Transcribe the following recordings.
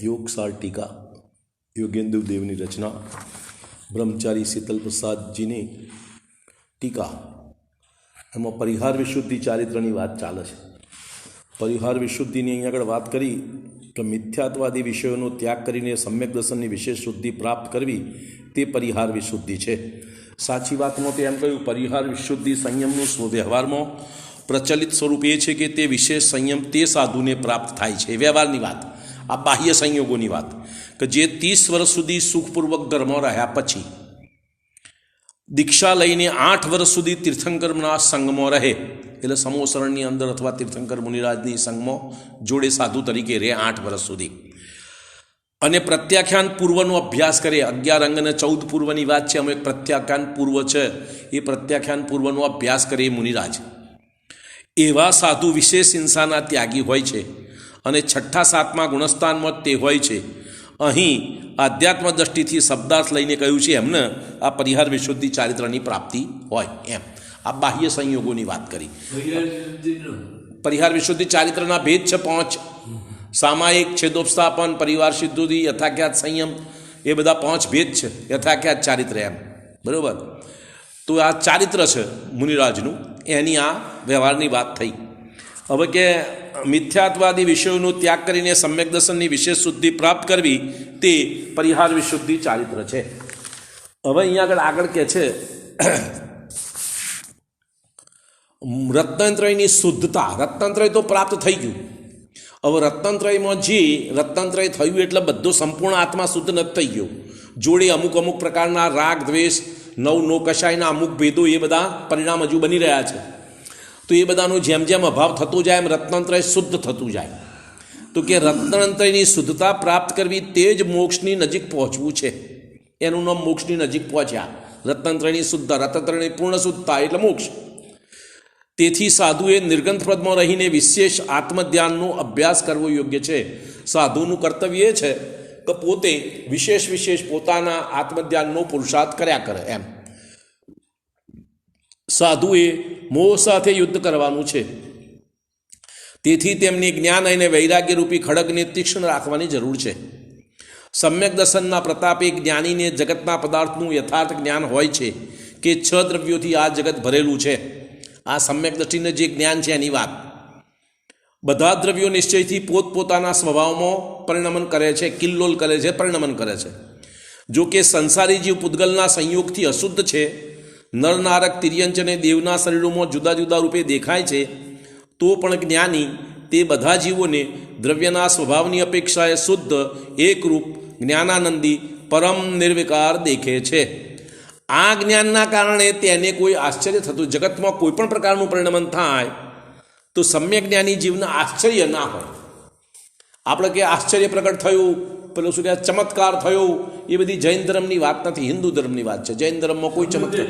योगसार टीका योगेंद्र देवनी रचना ब्रह्मचारी शीतल प्रसाद जी ने टीका एम परिहार विशुद्धि चारित्रनी बात चाले छे। परिहार विशुद्धिनी अहीं आगळ वात करी कि मिथ्यात्वादी विषयों त्याग करीने सम्यक दर्शननी विशेष शुद्धि प्राप्त करवी ते परिहार विशुद्धि है। साची वातमां तो एम कह्युं परिहार विशुद्धि संयमनुं व्यवहारमां प्रचलित स्वरूप ये है कि ते विशेष संयम ते साधुने प्राप्त थाय छे। व्यवहारनी बात आ बाह्य संयोगोनी बात कि जे 30 वर्ष सुधी सुखपूर्वक धर्म रह्या पछी दीक्षा लईने 8 वर्ष सुधी तीर्थंकરના સંગમાં રહે એટલે સમોસરણની અંદર અથવા તીર્થંકર મુનિરાજની સંગમાં જોડે સાધુ તરીકે રહે 8 વર્ષ સુધી અને પ્રત્યાખ્યાન પૂર્વનો અભ્યાસ કરે। 11 અંગ અને 14 પૂર્વની વાત છે। અમે પ્રત્યાખ્યાન પૂર્વ છે એ પ્રત્યાખ્યાન પૂર્વનો અભ્યાસ કરે મુનિરાજ એવા સાધુ વિશેષ હિંસાના ત્યાગી હોય છે અને 6ઠા 7મા ગુણસ્થાનમાં તે હોય છે। અહીં આધ્યાત્મ દ્રષ્ટિથી શબ્દાર્થ લઈને કહ્યું છે એમને આ પરિહાર વિશુદ્ધિ ચારિત્રની પ્રાપ્તિ હોય એમ। આ બાહ્ય સંયોગોની વાત કરી। પરિહાર વિશુદ્ધિ ચારિત્રના ભેદ છે 5 સામાયિક છેદોપસ્થાપન પરિવાર સિદ્ધુતિ યથાખ્યાત સંયમ એ બધા 5 ભેદ છે યથાખ્યાત ચારિત્ર એમ બરાબર। તો આ ચારિત્ર છે મુનિરાજનું એની આ વ્યવહારની વાત થઈ। હવે કે મિથ્યાત્વાદી વિષયોનો ત્યાગ કરીને સમ્યક દર્શનની વિશેષ શુદ્ધિ પ્રાપ્ત કરવી તે પરિહાર વિશુદ્ધિ ચારિત્ર છે। હવે અહીંયા આગળ કે છે રત્નત્રયની શુદ્ધતા। રત્નત્રય તો પ્રાપ્ત થઈ ગયું। હવે રત્નત્રયમાં જે રત્નત્રય થયું એટલે બધો સંપૂર્ણ આત્મા શુદ્ધ નથી થઈ ગયો। જોડે અમુક અમુક પ્રકારના રાગ દ્વેષ નવ કશાયના અમુક ભેદો એ બધા પરિણામ હજુ બની રહ્યા છે। તો એ બધાનો જેમ જેમ અભાવ થતો જાય એમ રત્નત્રય શુદ્ધ થતું જાય। તો કે રત્નત્રયની શુદ્ધતા પ્રાપ્ત કરવી તે જ મોક્ષની નજીક પહોંચવું છે। એનું નામ મોક્ષની નજીક પહોંચ્યા। રત્નત્રયની શુદ્ધતા રત્નત્રયની પૂર્ણ શુદ્ધતા એટલે મોક્ષ। તેથી સાધુએ નિર્ગંથ પદમાં રહીને વિશેષ આત્મધ્યાનનો અભ્યાસ કરવો યોગ્ય છે। સાધુનું કર્તવ્ય એ છે કે પોતે વિશેષ પોતાના આત્મધ્યાનનો પુરુષાર્થ કર્યા કરે એમ। સાધુએ મોહ સાથે યુદ્ધ કરવાનું છે। તેથી તેમની જ્ઞાન અને વૈરાગ્ય રૂપી ખડગને તીક્ષ્ણ રાખવાની જરૂર છે। સમ્યક દર્શનના પ્રતાપે જ્ઞાનીને જગતના પદાર્થનું યથાર્થ જ્ઞાન હોય છે કે 6 દ્રવ્યોથી આ જગત ભરેલું છે। આ સમ્યક દ્રષ્ટિને જે જ્ઞાન છે એની વાત બધા દ્રવ્યો નિશ્ચયથી પોતપોતાના સ્વભાવમાં પરિણમન કરે છે કિલ્લોલ કરે છે પરિણમન કરે છે। જો કે સંસારી જીવ પૂતગલના સંયોગથી અશુદ્ધ છે। નર નારક તિર્યંચ અને દેવના શરીરોમાં જુદા જુદા રૂપે દેખાય છે તો પણ જ્ઞાની તે બધા જીવોને દ્રવ્યના સ્વભાવની અપેક્ષાએ શુદ્ધ એકરૂપ જ્ઞાનાનંદી પરમ નિર્વિકાર દેખે છે। આ જ્ઞાનના કારણે તેને કોઈ આશ્ચર્ય થતું જગતમાં કોઈ પણ પ્રકારનું પરિણમન થાય તો સમ્યક જ્ઞાની જીવને આશ્ચર્ય ના હોય। આપણે કે આશ્ચર્ય પ્રગટ થયું પેલું શું કહે ચમત્કાર થયો એ બધી જૈન ધર્મની વાત નથી હિન્દુ ધર્મની વાત છે। જૈન ધર્મમાં કોઈ ચમત્કાર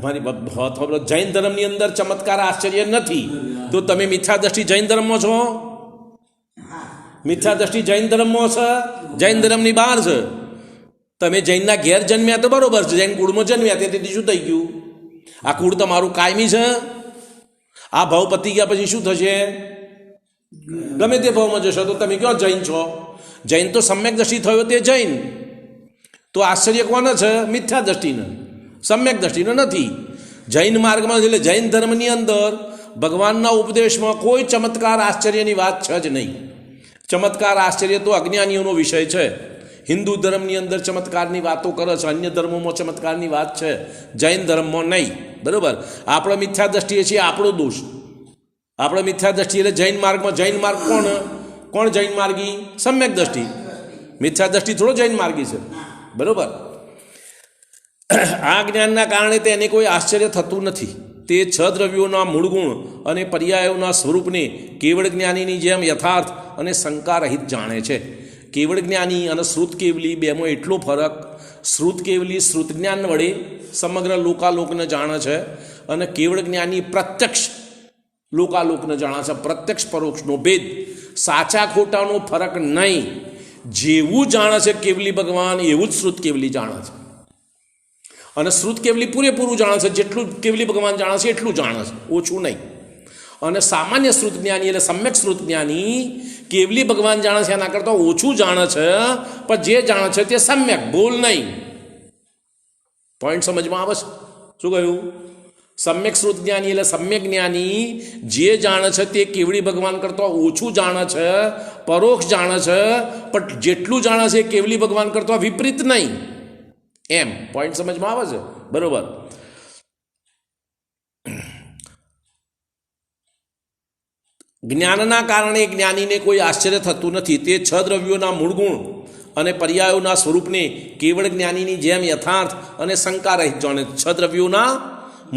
મારી જૈન ધર્મની અંદર ચમત્કાર આશ્ચર્ય નથી તો તમે મિથ્યા દ્રષ્ટિ જૈન ધર્મમાં છો। મિથ્યા દ્રષ્ટિ જૈન ધર્મમાં છે જૈન ધર્મની બહાર છે। તમે જૈનના ઘેર જન્મ્યા તો બરોબર છે જૈન કુળમાં જન્મ્યા તેથી શું થઈ ગયું આ કુળ તમારું કાયમી છે। આ ભાવ પતી ગયા પછી શું થશે ગમે તે ભાવમાં જશો તો તમે ક્યાં જૈન છો। જૈન તો સમ્યક દ્રષ્ટિ થયો તે જૈન તો આશ્ચર્ય કોને છે મિથ્યા દ્રષ્ટિને સમ્યક દ્રષ્ટિને નથી। જૈન માર્ગમાં એટલે જૈન ધર્મની અંદર ભગવાનના ઉપદેશમાં કોઈ ચમત્કાર આશ્ચર્યની વાત છે જ નહીં। ચમત્કાર આશ્ચર્ય તો અજ્ઞાનીઓનો વિષય છે। હિન્દુ ધર્મની અંદર ચમત્કારની વાતો કરે છે અન્ય ધર્મોમાં ચમત્કારની વાત છે જૈન ધર્મમાં નહીં બરાબર। આપણે મિથ્યા દ્રષ્ટિએ છીએ આપણો દોષ। આપણે મિથ્યા દ્રષ્ટિ એટલે જૈન માર્ગમાં જૈન માર્ગ કોણ જૈન માર્ગી સમ્યક દ્રષ્ટિ। મિથ્યા દ્રષ્ટિ થોડો જૈન માર્ગી છે બરાબર। આ જ્ઞાનના કારણે તેને કોઈ આશ્ચર્ય થતું નથી। તે 6 દ્રવ્યોના મૂળ ગુણ અને પર્યાયોના સ્વરૂપને કેવળ જ્ઞાનીની જેમ યથાર્થ અને શંકા રહિત જાણે છે। કેવળ જ્ઞાની અને શ્રુત કેવલી બેમાં એટલો ફરક શ્રુત કેવલી શ્રુત જ્ઞાન વડે સમગ્ર લોકાલોકને જાણે છે અને કેવળ જ્ઞાની પ્રત્યક્ષ લોકાલોકને જાણે છે। પ્રત્યક્ષ પરોક્ષનો ભેદ સાચા ખોટાનો ફરક નહીં। જેવું જાણે છે કેવલી ભગવાન એવું જ શ્રુત કેવલી જાણે છે। અને શ્રુત કેવલી પૂરેપૂરું જાણે છે, જેટલું કેવલી ભગવાન જાણે છે એટલું જાણે છે, ઓછું નહીં. અને સામાન્ય શ્રુત જ્ઞાની એટલે સમ્યક શ્રુત જ્ઞાની કેવલી ભગવાન જાણે છે એના કરતાં ઓછું જાણે છે, પણ જે જાણે છે તે સમ્યક, ભૂલ નહીં. પોઈન્ટ સમજમાં આવે છે? શું કહ્યું? સમ્યક શ્રુત જ્ઞાની એટલે સમ્યક જ્ઞાની જે જાણે છે તે કેવળી ભગવાન કરતાં ઓછું જાણે છે, પરોક્ષ જાણે છે, પણ જેટલું જાણે છે કેવલી ભગવાન કરતાં વિપરીત નહીં. એમ પોઈન્ટ સમજમાં આવે છે? બરોબર. જ્ઞાનના કારણે જ્ઞાનીને કોઈ આશ્ચર્ય થતું નથી. તે છ દ્રવ્યોના મૂળ ગુણ અને પર્યાયોના સ્વરૂપને કેવળ જ્ઞાનીની જેમ યથાર્થ અને શંકા રહિત જાણે. છ દ્રવ્યોના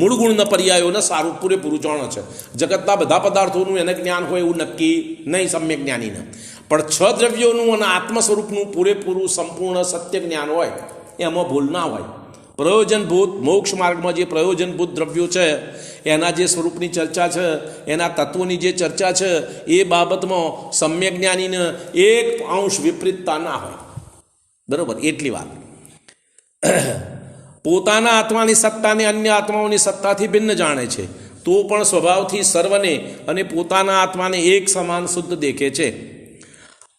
મૂળ ગુણના પર્યાયોને સારું પૂરેપૂરું જાણે છે. જગતના બધા પદાર્થોનું એને જ્ઞાન હોય એવું નક્કી નહીં સમ્યક જ્ઞાનીને, પણ છ દ્રવ્યોનું અને આત્મ સ્વરૂપનું પૂરેપૂરું સંપૂર્ણ સત્ય જ્ઞાન હોય, એમાં ભૂલ ના હોય. પ્રયોજનભૂત મોક્ષ માર્ગમાં જે પ્રયોજનભૂત દ્રવ્યો છે એના જે સ્વરૂપની ચર્ચા છે, એના તત્વોની જે ચર્ચા છે, એ બાબતમાં સમ્યક જ્ઞાનીને એક અંશ વિપરીતતા ના હોય. બરાબર? એટલી વાત. પોતાના આત્માની સત્તાને અન્ય આત્માઓની સત્તાથી ભિન્ન જાણે છે, તો પણ સ્વભાવથી સર્વને અને પોતાના આત્માને એક સમાન શુદ્ધ દેખે છે.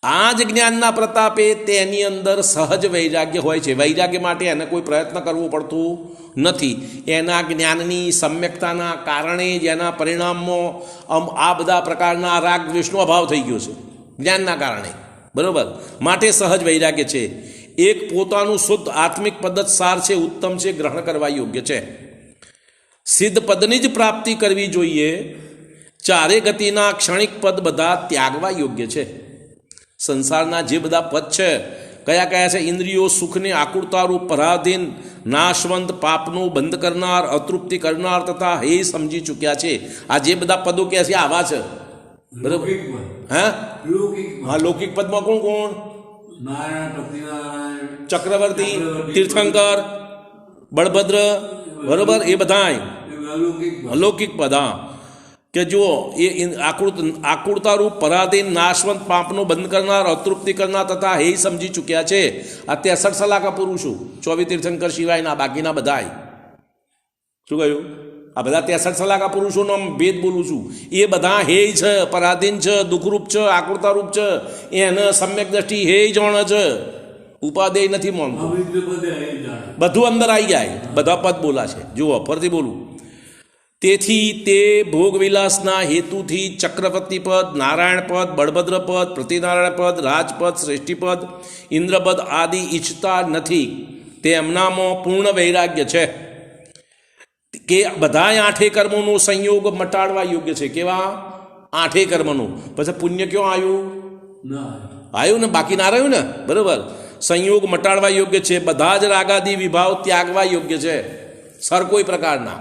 આ જ જ્ઞાનના પ્રતાપે તેની અંદર સહજ વૈરાગ્ય હોય છે. વૈરાગ્ય માટે એને કોઈ પ્રયત્ન કરવો પડતું નથી. એના જ્ઞાનની સમ્યકતાના કારણે જ એના પરિણામમાં આ બધા પ્રકારના રાગ દ્વેષનો અભાવ થઈ ગયો છે, જ્ઞાનના કારણે. બરાબર? માટે સહજ વૈરાગ્ય છે. એક પોતાનું શુદ્ધ આત્મિક પદ્ધત સાર છે, ઉત્તમ છે, ગ્રહણ કરવા યોગ્ય છે. સિદ્ધ પદની જ પ્રાપ્તિ કરવી જોઈએ. ચારે ગતિના ક્ષણિક પદ બધા ત્યાગવા યોગ્ય છે. સંસારના જે બધા પદ છે કયા કયા છે? ઇન્દ્રિયો સુખને આકુરતારૂપ, પરાધીન, નાશવંત, પાપનું બંધ કરનાર, અતૃપ્તિ કરનાર તથા હે સમજી ચૂક્યા છે. આ જે બધા પદો કહે છે આવા છે. બરાબર? હા, લૌકિક પદમાં કોણ કોણ? ચક્રવર્તી, તીર્થંકર, બળભદ્ર. બરોબર? એ બધા અલૌકિક પદ. હા, કે જુઓ, એ આકુરતારૂપ, પરાધીન, નાશવંત, પાપનો બંધ કરનાર, અતૃપ્તિ કરનાર તથા હે સમજી ચૂક્યા છે. આ 63 સલાકા પુરુષો, 24 તીર્થંકર સિવાયના બાકીના બધા. શું કહ્યું? આ બધા 63 સલાકા પુરુષોનો ભેદ બોલું છું. એ બધા હે છે, પરાધીન છે, દુઃખરૂપ છે, આકુરતારૂપ છે, એને સમ્યક દ્રષ્ટિ હે જાણે છે, ઉપાદેય નથી માનતો. બધું અંદર આવી જાય, બધા પદ બોલા છે. જુઓ, ફરતી બોલું. તેથી તે ભોગવિલાસના હેતુથી ચક્રવર્તી પદ, નારાયણ પદ, બળભદ્ર પદ, પ્રતિનારાયણ પદ, રાજપદ, શ્રેષ્ઠીપદ, ઇન્દ્રપદ આદિ ઈચ્છતા નથી. તેમનામાં પૂર્ણ વૈરાગ્ય છે કે બધાય આઠે કર્મોનો સંયોગ મટાડવા યોગ્ય છે. કેવા? આઠે કર્મનું. પછી પુણ્ય ક્યાં આવ્યું? આવ્યું ને, બાકી ના રહ્યું ને. બરાબર? સંયોગ મટાડવા યોગ્ય છે. બધા જ રાગાદી વિભાવ ત્યાગવા યોગ્ય છે, સર કોઈ પ્રકારના.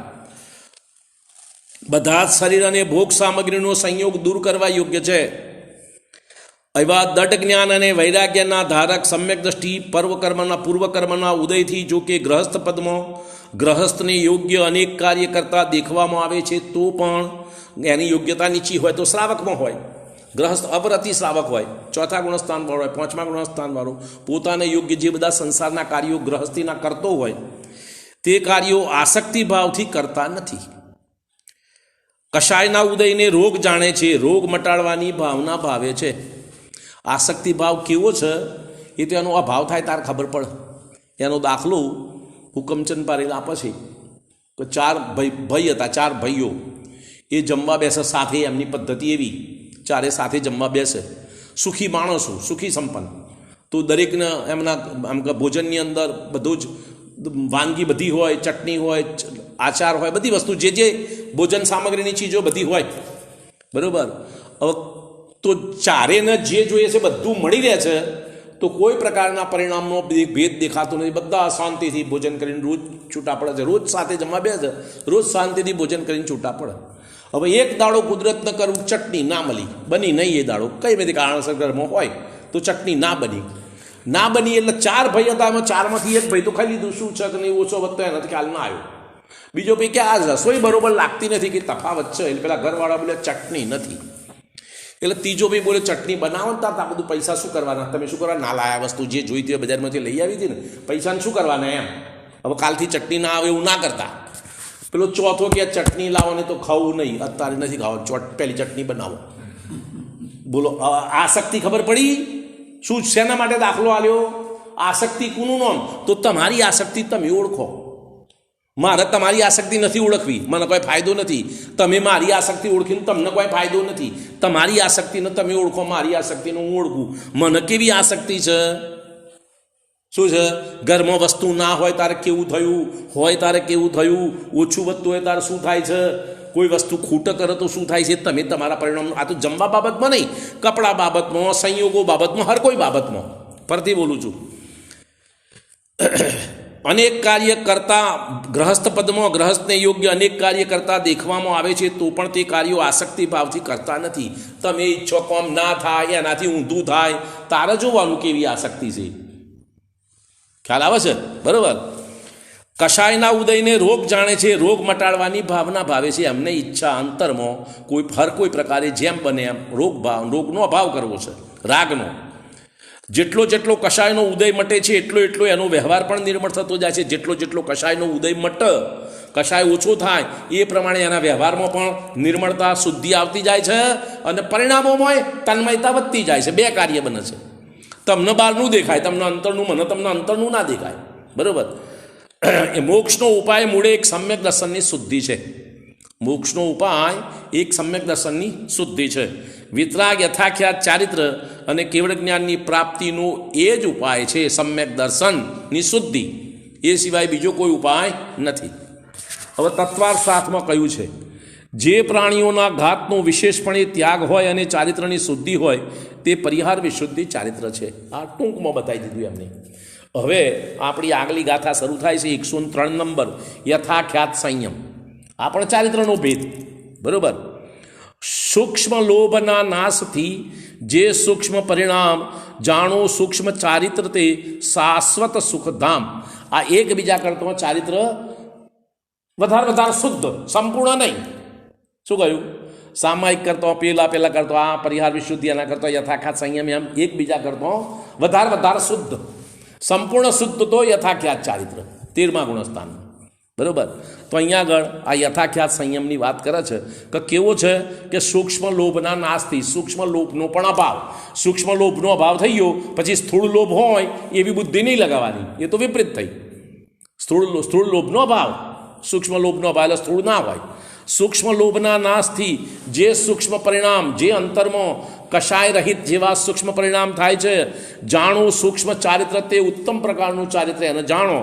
બધા જ શરીર અને ભોગ સામગ્રીનો સંયોગ દૂર કરવા યોગ્ય છે. એવા દઢ જ્ઞાન અને વૈરાગ્યના ધારક સમ્યક દ્રષ્ટિ પૂર્વકર્મના ઉદયથી જો કે ગ્રહસ્થ પદમાં ગ્રહસ્થને યોગ્ય અનેક કાર્ય કરતા દેખવામાં આવે છે, તો પણ એની યોગ્યતા નીચી હોય તો શ્રાવકમાં હોય. ગ્રહસ્થ અપરતિ શ્રાવક હોય, ચોથા ગુણસ્થાન વાળો હોય, પાંચમા ગુણસ્થાન વાળો, પોતાને યોગ્ય જે બધા સંસારના કાર્યો ગ્રહસ્થીના કરતો હોય તે કાર્યો આસક્તિ ભાવથી કરતા નથી. કશાયના ઉદયને રોગ જાણે છે, રોગ મટાડવાની ભાવના ભાવે છે. આસક્તિ ભાવ કેવો છે એ તો એનો અભાવ થાય તાર ખબર પડે. એનો દાખલો હુકમચંદ પારેલ આપે છે કે 4 ભાઈ હતા, 4 ભાઈઓ. એ જમવા બેસે સાથે, એમની પદ્ધતિ એવી, ચારે સાથે જમવા બેસે. સુખી માણસો, સુખી સંપન્ન. તો દરેકને એમના આમ કે ભોજનની અંદર બધું જ વાનગી બધી હોય, ચટણી હોય, આચાર હોય, બધી વસ્તુ જે જે ભોજન સામગ્રીની ચીજો બધી હોય. બરાબર? હવે તો ચારેને જે જોઈએ છે બધું મળી રહે છે, તો કોઈ પ્રકારના પરિણામનો ભેદ દેખાતો નથી. બધા શાંતિથી ભોજન કરીને રોજ છૂટા પડે છે, રોજ સાથે જમવા બેસે, રોજ શાંતિથી ભોજન કરીને છૂટા પડે. હવે એક દાડો કુદરતને કરવું, ચટણી ના મળી, બની નહીં એ દાડો, કઈ બધી કારણસર ઘરમાં હોય તો ચટણી ના બની. ના બની એટલે 4 ભાઈ હતા, એમાં 4માંથી એક ભાઈ તો ખાઈ લીધું. શું છે કે નહીં ઓછો વધતો એનાથી ખ્યાલ ના આવ્યો. બીજો ભાઈ કે આ રસોઈ બરોબર લાગતી નથી, કે તફાવત છે. એટલે પેલા ઘરવાળા બોલે ચટણી નથી. એટલે ત્રીજો ભાઈ બોલે ચટણી બનાવો ને આ બધું પૈસા શું કરવાના, તમે શું કરવા, ના લાયા વસ્તુ જે જોઈતી હોય બજારમાંથી લઈ આવી હતી ને, પૈસાને શું કરવાના એમ. હવે કાલથી ચટણી ના આવે એવું ના કરતા. પેલો ચોથો કે ચટણી લાવો ને તો ખાવું નહીં, અત્યારે નથી ખાવા, પહેલી ચટણી બનાવો. બોલો આસક્તિ ખબર પડી? શું શેના માટે દાખલો આલ્યો? આસક્તિ કોનું નામ? તો તમારી આસક્તિ તમે ઓળખો. મારે તમારી આસક્તિ નથી ઓળખવી, મને કોઈ ફાયદો નથી. તમે મારી આસક્તિ ઓળખીને તમને કોઈ ફાયદો નથી. તમારી આસક્તિને તમે ઓળખો, મારી આસક્તિને હું ઓળખું. મને કેવી આસક્તિ છે? શું છે? ઘરમાં વસ્તુ ના હોય તારે કેવું થયું, હોય તારે કેવું થયું, ઓછું વધતું હોય તારે શું થાય છે, કોઈ વસ્તુ ખૂટ કરે તો શું થાય છે, તમે તમારા પરિણામ. આ તો જમવા બાબતમાં નહીં, કપડા બાબતમાં, સંયોગો બાબતમાં, હર કોઈ બાબતમાં. ફરતી બોલું છું. અનેક કાર્ય કરતા ગ્રહસ્થ પદમાં ગ્રહસ્થને યોગ્ય અનેક કાર્ય કરતા દેખવામાં આવે છે, તો પણ તે કાર્યો આસક્તિ ભાવથી કરતા નથી. તમે ઈચ્છો કોમ ના થાય, એનાથી ઊંધું થાય, તારે જોવાનું કેવી આસક્તિ છે. ખ્યાલ આવે છે? બરાબર. કશાયના ઉદયને રોગ જાણે છે, રોગ મટાડવાની ભાવના ભાવે છે. એમને ઈચ્છા અંતરમાં કોઈ પ્રકારે જેમ બને એમ રોગનો અભાવ કરવો છે, રાગનો. જેટલો કશાયનો ઉદય મટે છે એટલો એનો વ્યવહાર પણ નિર્મળ થતો જાય છે. જેટલો કશાયનો ઉદય મટે, કશાય ઓછો થાય, એ પ્રમાણે એના વ્યવહારમાં પણ નિર્મળતા, શુદ્ધિ આવતી જાય છે અને પરિણામોમાં તન્મયતા વધતી જાય છે. બે કાર્ય બને છે. તમને બહારનું દેખાય, તમને અંતરનું, મને તમને અંતરનું ના દેખાય. બરાબર. એ મોક્ષનો ઉપાય મૂળે એક સમ્યક દર્શનની શુદ્ધિ છે. મોક્ષનો ઉપાય એક સમ્યક દર્શનની શુદ્ધિ છે. વિતરાગ, યથાખ્યાત ચારિત્ર અને કેવળ જ્ઞાનની પ્રાપ્તિનો એ જ ઉપાય છે, સમ્યક દર્શનની શુદ્ધિ. એ સિવાય બીજો કોઈ ઉપાય નથી. હવે તત્વાર્થ સાથમાં કહ્યું છે, જે પ્રાણીઓના ઘાતનો વિશેષપણે ત્યાગ હોય અને ચારિત્રની શુદ્ધિ હોય તે પરિહાર વિશુદ્ધિ ચારિત્ર છે. આ ટૂંકમાં બતાવી દીધું એમને. હવે આપણી આગલી ગાથા શરૂ થાય છે 103 નંબર, યથાખ્યાત સંયમ. આ પણ ચારિત્રનો ભેદ. બરાબર. સૂક્ષ્મ લોભના નાશથી જે સૂક્ષ્મ પરિણામ જાણો, સૂક્ષ્મ ચારિત્ર તે શાશ્વત સુખધામ. આ એકબીજા કરતા ચારિત્ર વધારે શુદ્ધ, સંપૂર્ણ નહીં. શું કહ્યું? સામાયિક કરતો, પેલા કરતો, આ પરિહાર વિશુદ્ધિ, એના કરતો યથાખ્યાત સંયમ, એમ એકબીજા કરતો વધારે શુદ્ધ. સંપૂર્ણ શુદ્ધ તો યથાખ્યાત ચારિત્ર 13મા ગુણસ્થાન. બરાબર. તો અહીંયા આગળ આ યથાખ્યાત સંયમની વાત કરે છે કે કેવો છે કે સૂક્ષ્મ લોભના નાશથી, સૂક્ષ્મ લોભનો પણ અભાવ. સૂક્ષ્મ લોભનો અભાવ થઈ ગયો પછી સ્થૂળ લોભ હોય એવી બુદ્ધિ નહીં લગાવવાની, એ તો વિપરીત થઈ. સ્થૂળ લોભનો અભાવ, સૂક્ષ્મ લોભનો અભાવ એટલે સ્થૂળ ના હોય. સૂક્ષ્મ લોભના નાશથી જે સૂક્ષ્મ પરિણામ, જે અંતરમાં કશાય રહિત જેવા સૂક્ષ્મ પરિણામ થાય છે, જાણો સૂક્ષ્મ ચારિત્ર તે ઉત્તમ પ્રકારનું ચારિત્ર, એને જાણો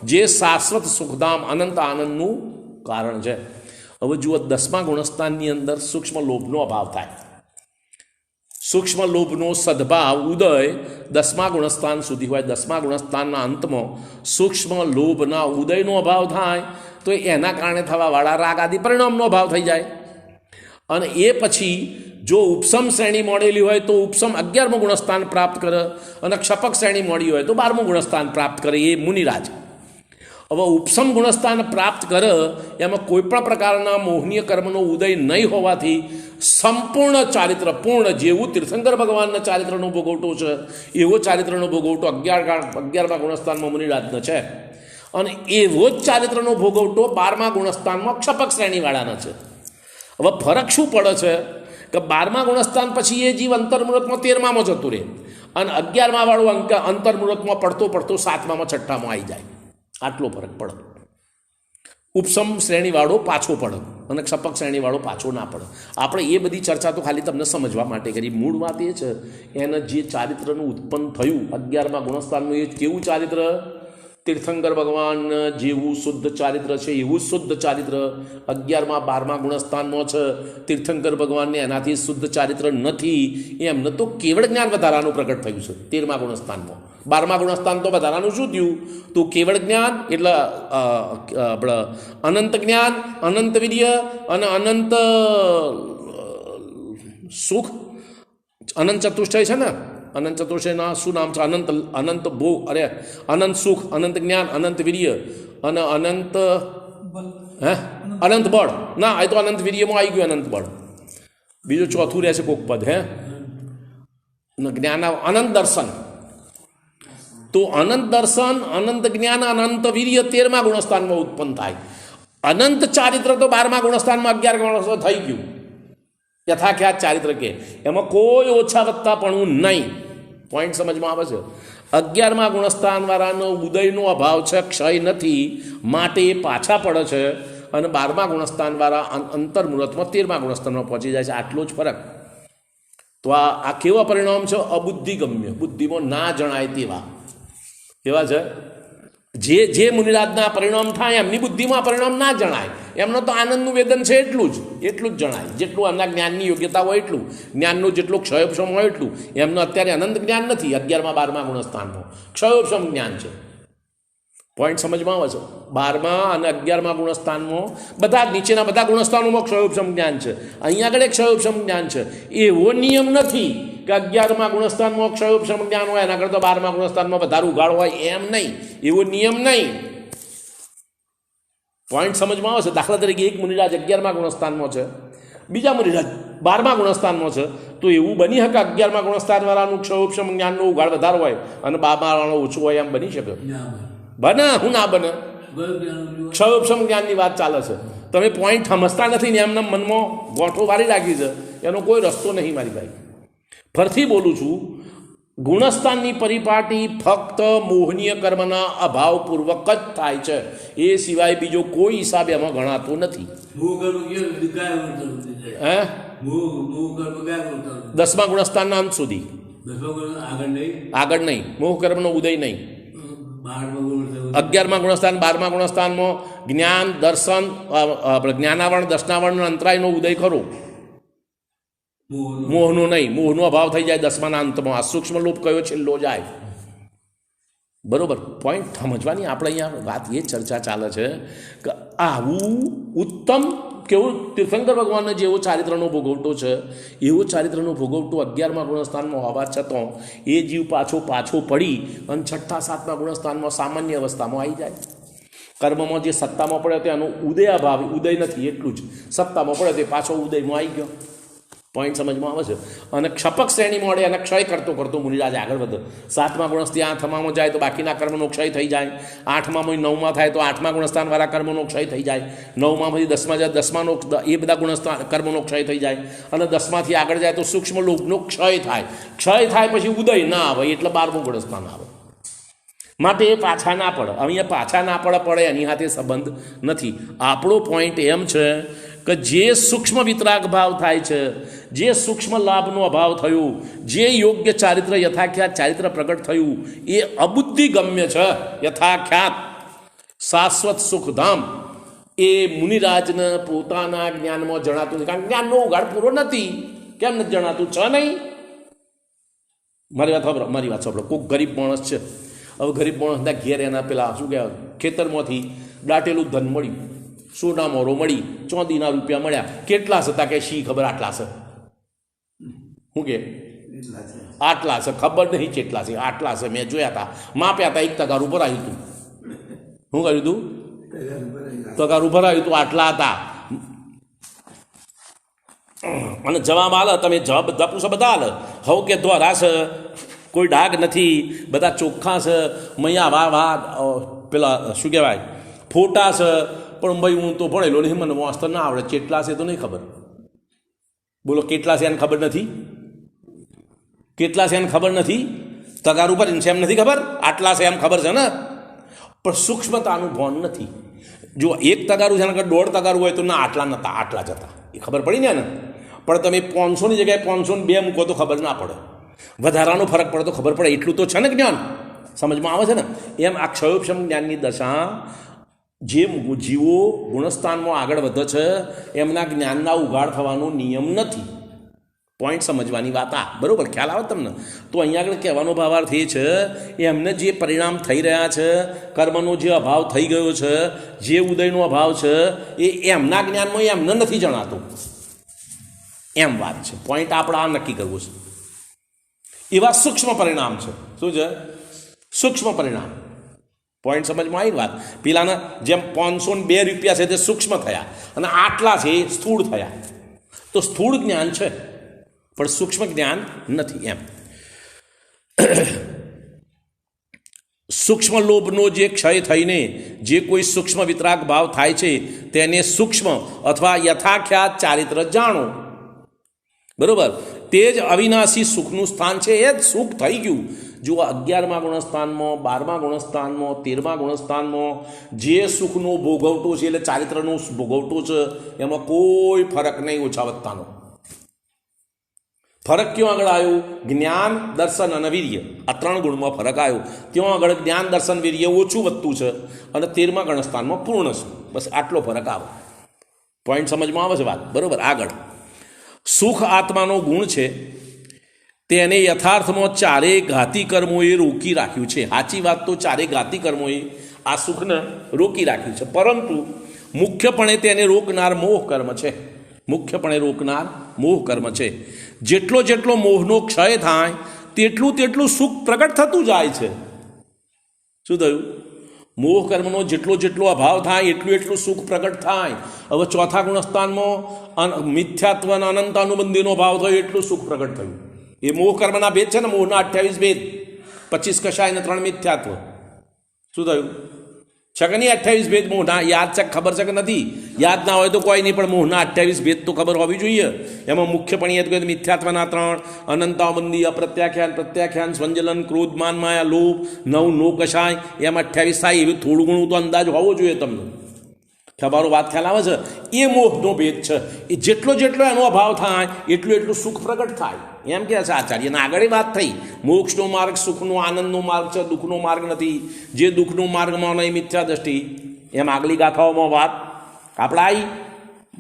જે શાશ્વત સુખધામ, અનંત આનંદનું કારણ છે. હવે જુઓ, 10મા ગુણસ્થાનની અંદર સૂક્ષ્મ લોભનો અભાવ થાય. સૂક્ષ્મ લોભનો સદભાવ ઉદય 10મા ગુણસ્થાન સુધી હોય. 10મા ગુણસ્થાનના અંતમાં સૂક્ષ્મ લોભના ઉદયનો અભાવ થાય તો એના કારણે થવાવાળા રાગ આદિ પરિણામનો અભાવ થઈ જાય. અને એ પછી જો ઉપસમ શ્રેણી મળેલી હોય તો ઉપસમ 11મું ગુણસ્થાન પ્રાપ્ત કરે, અને ક્ષપક શ્રેણી મળી હોય તો 12મું ગુણસ્થાન પ્રાપ્ત કરે. એ મુનિરાજ. હવે ઉપસમ ગુણસ્થાન પ્રાપ્ત કરે એમાં કોઈપણ પ્રકારના મોહનીય કર્મનો ઉદય નહીં હોવાથી સંપૂર્ણ ચારિત્ર, પૂર્ણ, જેવું તીર્થંકર ભગવાનના ચારિત્રનો ભોગવટો છે એવો ચારિત્રનો ભોગવટો 11મા ગુણસ્થાનમાં મુનિરાજનો છે. અને એવો જ ચારિત્રનો ભોગવટો 12મા ગુણસ્થાનમાં ક્ષપક શ્રેણીવાળાનો છે. હવે ફરક શું પડે છે કે 12મા ગુણસ્થાન પછી એ જીવ અંતર્મુહૂર્તમાં 13મામાં જતું રહે, અને 11મા વાળું અંક અંતર્મુહૂર્તમાં પડતો 7મામાં 6ઠામાં આવી જાય. આટલો ફરક પડે. ઉપસમ શ્રેણીવાળો પાછો પડે અને ક્ષપક શ્રેણીવાળો પાછો ના પડે. આપણે એ બધી ચર્ચા તો ખાલી તમને સમજવા માટે કરી. મૂળ વાત એ છે એને જે ચારિત્રનું ઉત્પન્ન થયું 11મા ગુણસ્થાનનું, એ કેવું ચારિત્ર? તીર્થંકર ભગવાન જેવું શુદ્ધ ચારિત્ર છે એવું શુદ્ધ ચારિત્ર 11મા 12મા ગુણસ્થાનમાં છે. તીર્થંકર ભગવાનને એનાથી શુદ્ધ ચારિત્ર નથી. એમને તો કેવળ જ્ઞાન વધારાનું પ્રગટ થયું છે 13મા ગુણસ્થાનમાં. 12મા ગુણસ્થાન તો વધારાનું શું થયું? તો કેવળ જ્ઞાન એટલે અનંત જ્ઞાન, અનંત વીર્ય અને અનંત સુખ. અનંત ચતુષ્ટય છે ને, અનંત ચતુર્ષયના શું નામ છે? અનંત ભોગ, અનંત સુખ, અનંત જ્ઞાન, અનંત વીર્ય અને અનંત અનંત બળ. ના, એ તો અનંત વીર્યમાં આવી ગયું અનંત બળ. બીજું ચોથું રહેશે કોક પદ. જ્ઞાન, અનંત દર્શન. તો અનંત દર્શન, અનંત જ્ઞાન, અનંત વીર્ય 13મા ગુણસ્થાનમાં ઉત્પન્ન થાય. અનંત ચારિત્ર તો 12મા ગુણસ્થાનમાં 11 ગુણસ્થ થઈ ગયું, યથાખ્યાત ચારિત્ર કે એમાં કોઈ ઓછા વત્તાપણું નહીં. પોઈન્ટ સમજમાં આવે છે? 11મા ગુણસ્થાનવાળાનો ઉદયનો અભાવ છે, ક્ષય નથી, માટે એ પાછા પડે છે, અને 12મા ગુણસ્થાનવાળા અંતર્મુહૂર્તમાં 13મા ગુણસ્થાનમાં પહોંચી જાય છે. આટલો જ ફરક. તો આ કેવા પરિણામ છે? અબુદ્ધિગમ્ય, બુદ્ધિમાં ના જણાય તેવા. કેવા છે? જે મુનિરાજના પરિણામ થાય એમની બુદ્ધિમાં પરિણામ ના જણાય. એમનો તો આનંદનું વેદન છે એટલું જ જણાય, જેટલું એમના જ્ઞાનની યોગ્યતા હોય એટલું, જ્ઞાનનું જેટલું ક્ષયોપશમ હોય એટલું. એમનું અત્યારે અનંત જ્ઞાન નથી. 11મા 12મા ગુણસ્થાનમાં ક્ષયોપશમ જ્ઞાન છે. પોઈન્ટ સમજમાં આવે છે? 12મા અને 11મા ગુણસ્થાનમાં બધા નીચેના બધા ગુણસ્થાનોમાં ક્ષયોપશમ જ્ઞાન છે. અહીંયા આગળ એક ક્ષયોપશમ જ્ઞાન છે. એવો નિયમ નથી કે 11મા ગુણસ્થાનમાં ક્ષયોપશમ જ્ઞાન હોય એના કરતાં 12મા ગુણસ્થાનમાં વધારે ઉગાડ હોય, એમ નહીં. એવો નિયમ નહીં. પોઈન્ટ સમજમાં આવે છે? દાખલા તરીકે એક મુનિરાજ 11મા ગુણસ્થાનમાં છે, બીજા મુનિરાજ 12મા ગુણસ્થાનમાં છે, તો એવું બની શકે 11મા ગુણસ્થાનવાળાનું ક્ષયોપશમ જ્ઞાનનો ઉગાડ વધારે હોય અને 12માવાળાનો ઓછું હોય, એમ બની શકે? બને? હું ના બને? ક્ષયોપશમ જ્ઞાનની વાત ચાલે છે. તમે પોઈન્ટ સમજતા નથી ને એમના મનમાં ગોઠો વારી રાખી છે, એનો કોઈ રસ્તો નહીં મારી ભાઈ. ફરીથી બોલું છું, ગુણસ્થાનની પરિપાટી ફક્ત મોહનીય કર્મના અભાવપૂર્વક જ થાય છે. એ સિવાય બીજો કોઈ હિસાબ એમાં ગણાતો નથી. 10મા ગુણસ્થાનના અંત સુધી આગળ નહીં. મોહ કર્મનો ઉદય નહીં. 11મા ગુણસ્થાન 12મા ગુણસ્થાનમાં જ્ઞાન દર્શન જ્ઞાનાવરણ દર્શનાવરણ અંતરાયનો ઉદય ખરો, મોહનો નહીં. મોહનો અભાવ થઈ જાય 10માના અંતમાં. આ સૂક્ષ્મ લોપ કયો છેલ્લો જાય. બરોબર? પોઈન્ટ સમજવાની આપણે અહીંયા વાત એ ચર્ચા ચાલે છે કે આવું ઉત્તમ કેવું તીર્થંકર ભગવાનને જેવો ચારિત્રનો ભોગવટો છે એવો ચારિત્રનો ભોગવટો 11મા ગુણસ્થાનમાં હોવા છતાં એ જીવ પાછો પડી અને 6ઠા 7મા ગુણસ્થાનમાં સામાન્ય અવસ્થામાં આવી જાય. કર્મમાં જે સત્તામાં પડે તેનો ઉદય અભાવ, ઉદય નથી એટલું જ, સત્તામાં પડે તે પાછો ઉદયમાં આવી ગયો. પોઈન્ટ સમજમાં આવે છે? અને ક્ષપક શ્રેણી મળે અને ક્ષય કરતો મુનિરાજ આગળ વધે. 7મા ગુણસ્થાન 8મામાં જાય તો બાકીના કર્મનો ક્ષય થઈ જાય. 8મામાં 9માં થાય તો 8મા ગુણસ્થાનવાળા કર્મનો ક્ષય થઈ જાય. 9માંથી 10માં જાય 10માનો એ બધા ગુણસ્થાન કર્મનો ક્ષય થઈ જાય. અને 10માંથી આગળ જાય તો સૂક્ષ્મ લોભનો ક્ષય થાય પછી ઉદય ના આવે, એટલે 12મું ગુણસ્થાન આવે. માટે એ પાછા ના પડે. અહીંયા પાછા ના પડે એની સાથે સંબંધ નથી. આપણો પોઈન્ટ એમ છે કે જે સૂક્ષ્મ વિતરાગ ભાવ થાય છે, જે સૂક્ષ્મ લાભનો અભાવ થયો, જે યોગ્ય ચારિત્ર યથાખ્યાત ચારિત્ર પ્રગટ થયું એ અબુદ્ધિગમ્ય છે. યથાખ્યાત શાશ્વત સુખધામ એ મુનિરાજને પોતાના જ્ઞાનમાં જણાતું નથી, કારણ જ્ઞાનનો ઉગાડ પૂરો નથી. કેમ નથી જણાતું? છે નહીં. મારી વાત સાંભળો. કોઈક ગરીબ માણસ છે. હવે ગરીબ માણસના ઘેર એના પેલા શું કહેવાય ખેતરમાંથી દાટેલું ધન મળ્યું, સોના મોરો મળી, ચોંદીના રૂપિયા મળ્યા. કેટલા હતા? કે શી ખબર, આટલા છે. શું કે આટલા છે? ખબર નહીં કેટલા છે. આટલા છે. મેં જોયા હતા, માપ્યા હતા. 1 તગારું ભરાયું હતું. શું કર્યું હતું? તગારું ભરાયું હતું. આટલા હતા. અને જવાબ આલે, તમે જવાબ બધા પૂછો, બધા આલે. હવ કે ધોરા છે, કોઈ ડાઘ નથી, બધા ચોખ્ખા છે. મૈયા વાહ પેલા શું કહેવાય ફોટા છે. પણ ભાઈ હું તો ભણેલો નહીં, મને વાંચતા ના આવડે. કેટલા છે તો નહીં ખબર. બોલો કેટલા છે એને ખબર નથી? કેટલા છે એને ખબર નથી? તગાર ઉપર એમ નથી ખબર? આટલા છે એમ ખબર છે ને, પણ સૂક્ષ્મતાનું ભાન નથી. જો 1 તગારું છે એના 1.5 તગારું હોય તો ના આટલા નહોતા, આટલા જ હતા. એ ખબર પડી ને. પણ તમે 500ની જગ્યાએ 502 મૂકો તો ખબર ના પડે. વધારાનો ફરક પડે તો ખબર પડે. એટલું તો છે ને જ્ઞાન. સમજમાં આવે છે ને? એમ આ ક્ષયોપશમ જ્ઞાનની દશા જે જીવો ગુણસ્થાનમાં આગળ વધે છે એમના જ્ઞાનના ઉગાડ થવાનો નિયમ નથી. પોઈન્ટ સમજવાની વાત આ. બરાબર? ખ્યાલ આવે તમને? તો અહીંયા આગળ કહેવાનો ભાવાર્થ એ છે એમને જે પરિણામ થઈ રહ્યા છે, કર્મનો જે અભાવ થઈ ગયો છે, જે ઉદયનો અભાવ છે એ એમના જ્ઞાનમાં એમને નથી જણાતું. એમ વાત છે. પોઈન્ટ આપણે આ નક્કી કરવું છે. એવા સૂક્ષ્મ પરિણામ છે. શું છે? સૂક્ષ્મ પરિણામ. પોઈન્ટ સમજમાં આવી વાત? પેલાના જેમ 502 રૂપિયા છે તે સૂક્ષ્મ થયા અને આટલા છે એ સ્થૂળ થયા. તો સ્થૂળ જ્ઞાન છે પણ સૂક્ષ્મ જ્ઞાન નથી. એમ સૂક્ષ્મ લોભનો જે ક્ષય થઈને જે કોઈ સૂક્ષ્મ વિતરાગ ભાવ થાય છે તેને સૂક્ષ્મ અથવા યથાખ્યાત ચારિત્ર જાણો. બરોબર, તે જ અવિનાશી સુખનું સ્થાન છે. એ જ સુખ થઈ ગયું. જો 11મા ગુણસ્થાનમાં, 12મા ગુણસ્થાનમાં, 13મા ગુણસ્થાનમાં જે સુખનો ભોગવટો છે એટલે ચારિત્રનો ભોગવટો છે એમાં કોઈ ફરક નહીં ઓછા વધતાનો. ફરક ક્યાં આગળ આવ્યો? જ્ઞાન, દર્શન અને વીર્ય, આ 3 ગુણમાં ફરક આવ્યો. ત્યાં આગળ જ્ઞાન, દર્શન, વીર્ય ઓછું વધતું છે અને 13મા ગુણસ્થાનમાં પૂર્ણ છે. બસ આટલો ફરક આવે. પોઈન્ટ સમજમાં આવે છે વાત? બરોબર. આગળ સુખ આત્માનો ગુણ છે, તેને યથાર્થમાં 4 ઘાતી કર્મોએ રોકી રાખ્યું છે. સાચી વાત તો 4 ઘાતી કર્મોએ આ સુખને રોકી રાખ્યું છે, પરંતુ મુખ્યપણે તેને રોકનાર મોહ કર્મ છે. મુખ્યપણે રોકનાર મોહ કર્મ છે. જેટલો જેટલો મોહનો ક્ષય થાય તેટલું સુખ પ્રગટ થતું જાય છે. શું થયું? મોહ કર્મનો જેટલો અભાવ થાય એટલું સુખ પ્રગટ થાય. હવે 4થા ગુણસ્થાનમાં મિથ્યાત્વ અને અનંત અનુબંધીનો ભાવ થયો એટલું સુખ પ્રગટ થયું. એ મોહ કર્મના ભેદ છે ને, મોહના 28 ભેદ, 25 કશાય અને 3 મિથ્યાત્વ. શું થયું? છે કે નહીં? 28 ભેદ મોહના યાદ છે? ખબર છે કે નથી? યાદ ના હોય તો કોઈ નહીં, પણ મોહના 28 ભેદ તો ખબર હોવી જોઈએ. એમાં મુખ્યપણે મિથ્યાત્વના 3, અનંતાબંધી, અપ્રત્યાખ્યાન, પ્રત્યાખ્યાન, સ્વંજલન, ક્રોધ, માન, માયા, લોભ, નો કશાય, એમ 28 થાય. એવું થોડું ઘણું તો અંદાજ હોવો જોઈએ તમને. તમારો વાત ખ્યાલ આવે છે? એ મોહનો ભેદ છે. એ જેટલો એનો અભાવ થાય એટલું સુખ પ્રગટ થાય. એમ કે છે આચાર્યના આગળ વાત થઈ. મોક્ષનો માર્ગ સુખનો, આનંદનો માર્ગ છે, દુઃખનો માર્ગ નથી. જે દુઃખનો માર્ગમાં નહીં મિથ્યા દ્રષ્ટિ, એમ આગલી ગાથાઓમાં વાત આપણે આવી.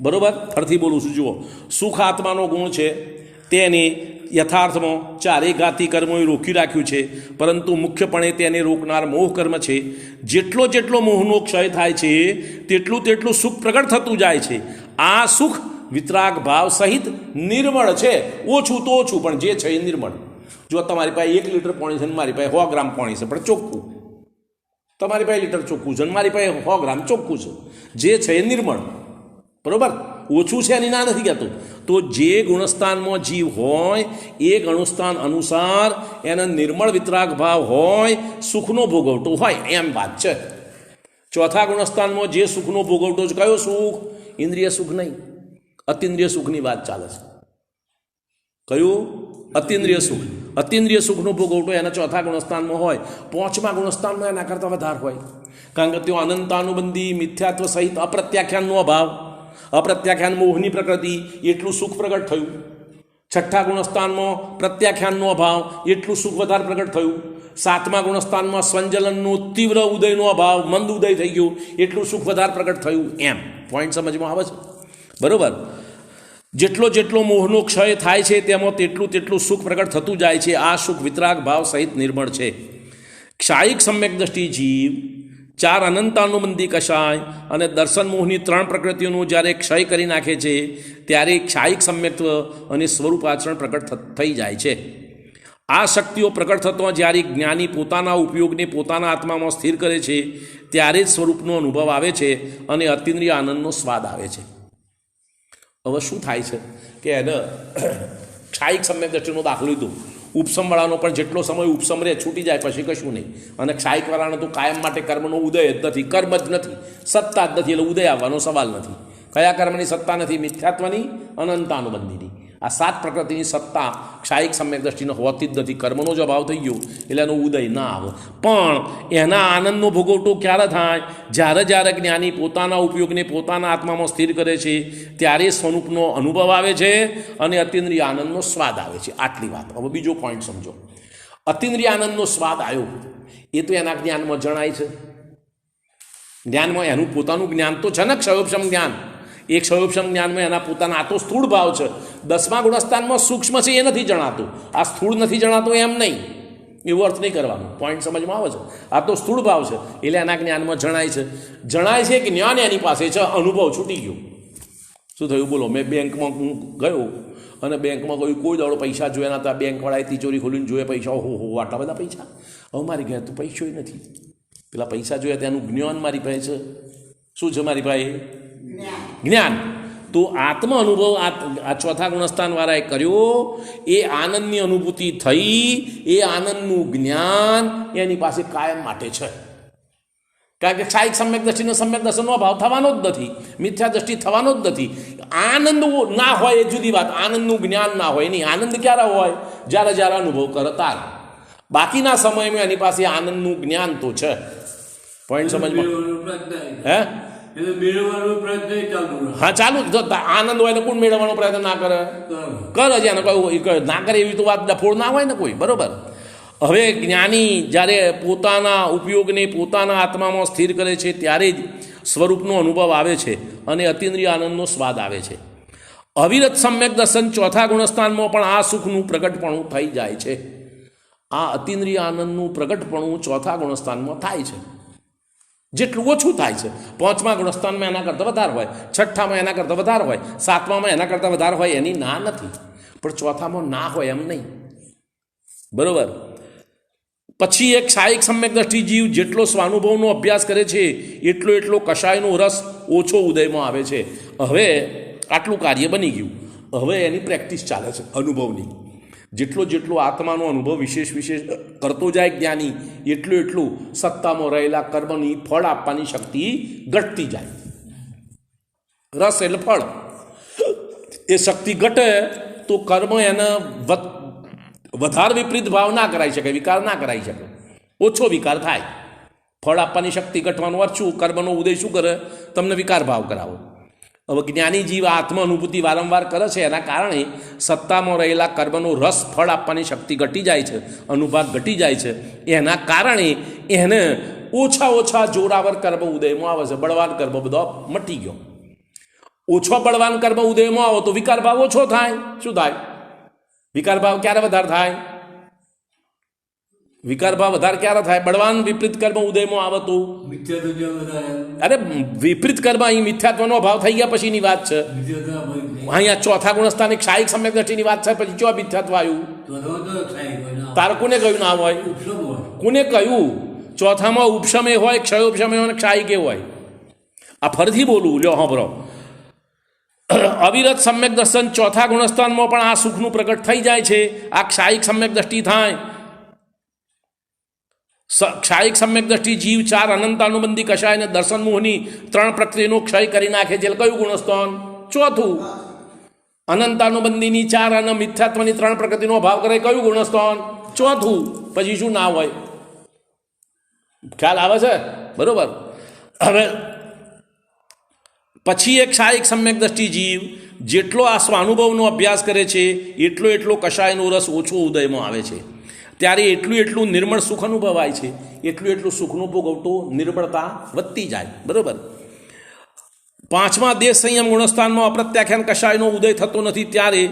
બરોબર, ફરીથી બોલું છું. જુઓ, સુખ આત્માનો ગુણ છે, તેને યથાર્થમાં 4 ઘાતી કર્મોએ રોકી રાખ્યું છે, પરંતુ મુખ્યપણે તેને રોકનાર મોહ કર્મ છે. જેટલો મોહનો ક્ષય થાય છે તેટલું સુખ પ્રગટ થતું જાય છે. આ સુખ વિતરાગ ભાવ સહિત નિર્મળ છે. ઓછું તો ઓછું, પણ જે છે એ નિર્મળ. જો તમારી પાસે 1 લીટર પાણી છે ને મારી પાસે 100 ગ્રામ પાણી છે, પણ ચોખ્ખું. તમારી પાસે લીટર ચોખ્ખું છે ને મારી પાસે 100 ગ્રામ ચોખ્ખું છે. જે છે એ નિર્મળ. બરોબર, ઓછું છે એની ના નથી કહેતો. તો જે ગુણસ્થાનમાં જીવ હોય એ ગુણસ્થાન અનુસાર એને નિર્મળ વિતરાગ ભાવ હોય, સુખનો ભોગવટો હોય, એમ વાત છે. 4થા ગુણસ્થાનમાં જે સુખનો ભોગવટો છે, કયો સુખ? ઇન્દ્રિય સુખ નહીં, અતિન્દ્રિય સુખની વાત ચાલે છે. કયું? અતિન્દ્રિય સુખ. અતિન્દ્રિય સુખનો ભોગવટો એના 4થા ગુણસ્થાનમાં હોય. 5મા ગુણસ્થાનમાં એના કરતાં વધારે હોય, કારણ કે તેઓ અનંતાનુબંધી, મિથ્યાત્વ સહિત અપ્રત્યાખ્યાનનો અભાવ, અપ્રત્યાખ્યાન મોહની પ્રકૃતિ, એટલું સુખ પ્રગટ થયું. 6ઠ્ઠા ગુણસ્થાનમાં પ્રત્યાખ્યાનનો અભાવ, એટલું સુખ વધારે પ્રગટ થયું. 7મા ગુણસ્થાનમાં સંજલનનો તીવ્ર ઉદયનો અભાવ, મંદ ઉદય થઈ ગયું, એટલું સુખ વધારે પ્રગટ થયું. એમ પોઈન્ટ સમજમાં આવે છે? બરોબર. જેટલો મોહનો ક્ષય થાય છે તેમાં તેટલું સુખ પ્રગટ થતું જાય છે. આ સુખ વિતરાગ ભાવ સહિત નિર્મળ છે. ક્ષાયિક સમ્યક દ્રષ્ટિ જીવ 4 અનંતાનુબંધી કશાય અને દર્શન મોહની 3 પ્રકૃતિઓનું જ્યારે ક્ષય કરી નાખે છે ત્યારે ક્ષાયિક સમ્યક્ત્વ અને સ્વરૂપ આચરણ પ્રગટ થઈ જાય છે. આ શક્તિઓ પ્રગટ થતો જ્યારે જ્ઞાની પોતાના ઉપયોગને પોતાના આત્મામાં સ્થિર કરે છે ત્યારે જ સ્વરૂપનો અનુભવ આવે છે અને અતિન્દ્રિય આનંદનો સ્વાદ આવે છે. હવે શું થાય છે કે એને ક્ષાયિક સમ્યક દ્રષ્ટિનો દાખલો લીધો. ઉપસમવાળાનો પણ જેટલો સમય ઉપસમ રહે છૂટી જાય પછી કશું નહીં. અને ક્ષાયિકવાળાનો તો કાયમ માટે કર્મનો ઉદય જ નથી, કર્મ જ નથી, સત્તા જ નથી, એટલે ઉદય આવવાનો સવાલ નથી. કયા કર્મની સત્તા નથી? મિથ્યાત્વની, અનંતાનુબંધીની. આ 7 પ્રકૃતિની સત્તા ક્ષાયિક સમ્યક દ્રષ્ટિનો હોતી જ નથી. કર્મનો જ અભાવ થઈ ગયો એટલે એનો ઉદય ના આવે. પણ એના આનંદનો ભોગવટો ક્યારે થાય? જ્યારે જ્ઞાની પોતાના ઉપયોગને પોતાના આત્મામાં સ્થિર કરે છે ત્યારે સ્વરૂપનો અનુભવ આવે છે અને અતિન્દ્રિય આનંદનો સ્વાદ આવે છે. આટલી વાત. હવે બીજો પોઈન્ટ સમજો. અતિન્દ્રિય આનંદનો સ્વાદ આવ્યો એ તો એના જ્ઞાનમાં જણાય છે. જ્ઞાનમાં એનું પોતાનું જ્ઞાન તો છે ને, ક્ષયોપશમ જ્ઞાન. એક ક્ષયોપશમ જ્ઞાનમાં એના પોતાના, આ તો સ્થૂળ ભાવ છે. 10મા ગુણસ્થાનમાં સૂક્ષ્મ છે એ નથી જણાતું. આ સ્થૂળ નથી જણાતું એમ નહીં, એવો અર્થ નહીં કરવાનો. પોઈન્ટ સમજમાં આવે છે? આ તો સ્થૂળ ભાવ છે એટલે એના જ્ઞાનમાં જણાય છે કે જ્ઞાન એની પાસે છે, અનુભવ છૂટી ગયો. શું થયું બોલો? મેં બેંકમાં ગયો અને બેંકમાં કોઈ દાડો પૈસા જોયા નતા. બેંકવાળાએ તિજોરી ખોલીને જોયા પૈસા. ઓહો, આટલા બધા પૈસા! હવે મારી ઘેર તો પૈસો નથી. પેલા પૈસા જોયા ત્યાંનું જ્ઞાન મારી પાસે છે. શું છે મારી પાસે? જ્ઞાન. તો આત્મ અનુભવ આ ચોથા ગુણસ્થાનવાળાએ કર્યો, એ આનંદની અનુભૂતિ થઈ, એ આનંદનું જ્ઞાન એની પાસે કાયમ માટે છે. કારણ કે ક્ષાયિક સમ્યક દ્રષ્ટિનો સમ્યક દર્શનનો અભાવ થવાનો જ નથી, મિથ્યા દ્રષ્ટિ થવાનો જ નથી. આનંદ ના હોય એ જુદી વાત, આનંદનું જ્ઞાન ના હોય નહીં. આનંદ ક્યારે હોય? જ્યારે જ્યારે અનુભવ કરે ત્યારે. બાકીના સમયમાં એની પાસે આનંદનું જ્ઞાન તો છે. પોઈન્ટ સમજમાં? હે હા, ચાલુ આનંદ હોય ને કોણ મેળવવાનો પ્રયત્ન ના કરે? કરે છે એને કોઈ ના કરે એવી તો વાત ડફોડ ના હોય ને કોઈ. બરોબર. હવે જ્ઞાની જ્યારે પોતાના ઉપયોગને પોતાના આત્મામાં સ્થિર કરે છે ત્યારે જ સ્વરૂપનો અનુભવ આવે છે અને અતિન્દ્રિય આનંદનો સ્વાદ આવે છે. અવિરત સમ્યક દર્શન ચોથા ગુણસ્થાનમાં પણ આ સુખનું પ્રગટપણું થઈ જાય છે. આ અતિન્દ્રિય આનંદનું પ્રગટપણું ચોથા ગુણસ્થાનમાં થાય છે. જેટલું ઓછું થાય છે, પાંચમા ગુણસ્થાનમાં એના કરતાં વધારે હોય, છઠ્ઠામાં એના કરતાં વધારે હોય, સાતમામાં એના કરતાં વધારે હોય, એની ના નથી. પણ ચોથામાં ના હોય એમ નહીં. બરોબર. પછી એક ક્ષાયિક સમ્યક દ્રષ્ટિ જીવ જેટલો સ્વાનુભવનો અભ્યાસ કરે છે એટલો કષાયનો રસ ઓછો ઉદયમાં આવે છે. હવે આટલું કાર્ય બની ગયું. હવે એની પ્રેક્ટિસ ચાલે છે અનુભવની. જેટલો આત્માનો અનુભવ વિશેષ કરતો જાય જ્ઞાની, એટલું સત્તામાં રહેલા કર્મની ફળ આપવાની શક્તિ ઘટતી જાય. રસ એટલે ફળ. એ શક્તિ ઘટે તો કર્મ એને વધારે વિપરીત ભાવ ના કરાઈ શકે, વિકાર ના કરાઈ શકે, ઓછો વિકાર થાય. ફળ આપવાની શક્તિ ઘટવાનું અર્થ શું? કર્મનો ઉદય શું કરે? તમને વિકાર ભાવ કરાવો. હવે જ્ઞાની જીવ આત્મ અનુભૂતિ વારંવાર કરે છે, એના કારણે સત્તામાં રહેલા કર્મનો રસ ફળ આપવાની શક્તિ ઘટી જાય છે, અનુભાગ ઘટી જાય છે. એના કારણે એને ઓછા જોરાવર કર્મ ઉદયમાં આવે છે. બળવાન કર્મ બધો મટી ગયો. ઓછો બળવાન કર્મ ઉદયમાં આવો તો વિકાર ભાવ ઓછો થાય. શું થાય? વિકાર ભાવ ક્યારે વધારે થાય? વિકાર ભાવ વધારે ક્યારે થાય? બળવાન વિપરીત કર્મ ઉદયમાં આવે તો. અરે વિપરીત કર્મ અહીં મિથ્યાત્વનો અભાવ થઈ ગયા પછીની વાત છે. અહીંયા ચોથા ગુણસ્થાન ક્ષાયિક સમ્યક દ્રષ્ટિની વાત છે, પછી ચો મિથ્યાત્વ આવ્યું? તાર કોને કહ્યું ના હોય? કોને કહ્યું? ચોથામાં ઉપશમે હોય, ક્ષયોપશમે હોય, ક્ષાયિકે હોય. આ ફરીથી બોલું, લ્યો સાંભળો. અવિરત સમ્યક દર્શન ચોથા ગુણસ્થાનમાં પણ આ સુખનું પ્રગટ થઈ જાય છે. આ ક્ષાયિક સમ્યક દ્રષ્ટિ થાય. ક્ષાયિક સમ્યક દ્રષ્ટિ જીવ ચાર અનંતાનુબંધી કષાય અને દર્શન મોહની ત્રણ પ્રક્રિયાનો ક્ષય કરી નાખે છે. કયું ગુણસ્થાન? ચોથું. અનંતાનુબંધીની ચાર અને મિથ્યાત્વની ત્રણ પ્રકૃતિનો ભાવ કરે. કયું ગુણસ્થાન? ચોથું. પછી શું ના હોય? ખ્યાલ આવે છે? બરોબર. હવે પછી એક ક્ષાયિક સમ્યક દ્રષ્ટિ જીવ જેટલો આ સ્વાનુભવનો અભ્યાસ કરે છે એટલો કષાયનો રસ ઓછો ઉદયમાં આવે છે. ત્યારે એટલું નિર્મળ સુખ અનુભવાય છે. એટલું સુખનું ભોગવતો નિર્બળતા વધતી જાય. બરાબર. પાંચમા દેશ સંયમ ગુણસ્થાનમાં અપ્રત્યાખ્યાન કષાયનો ઉદય થતો નથી, ત્યારે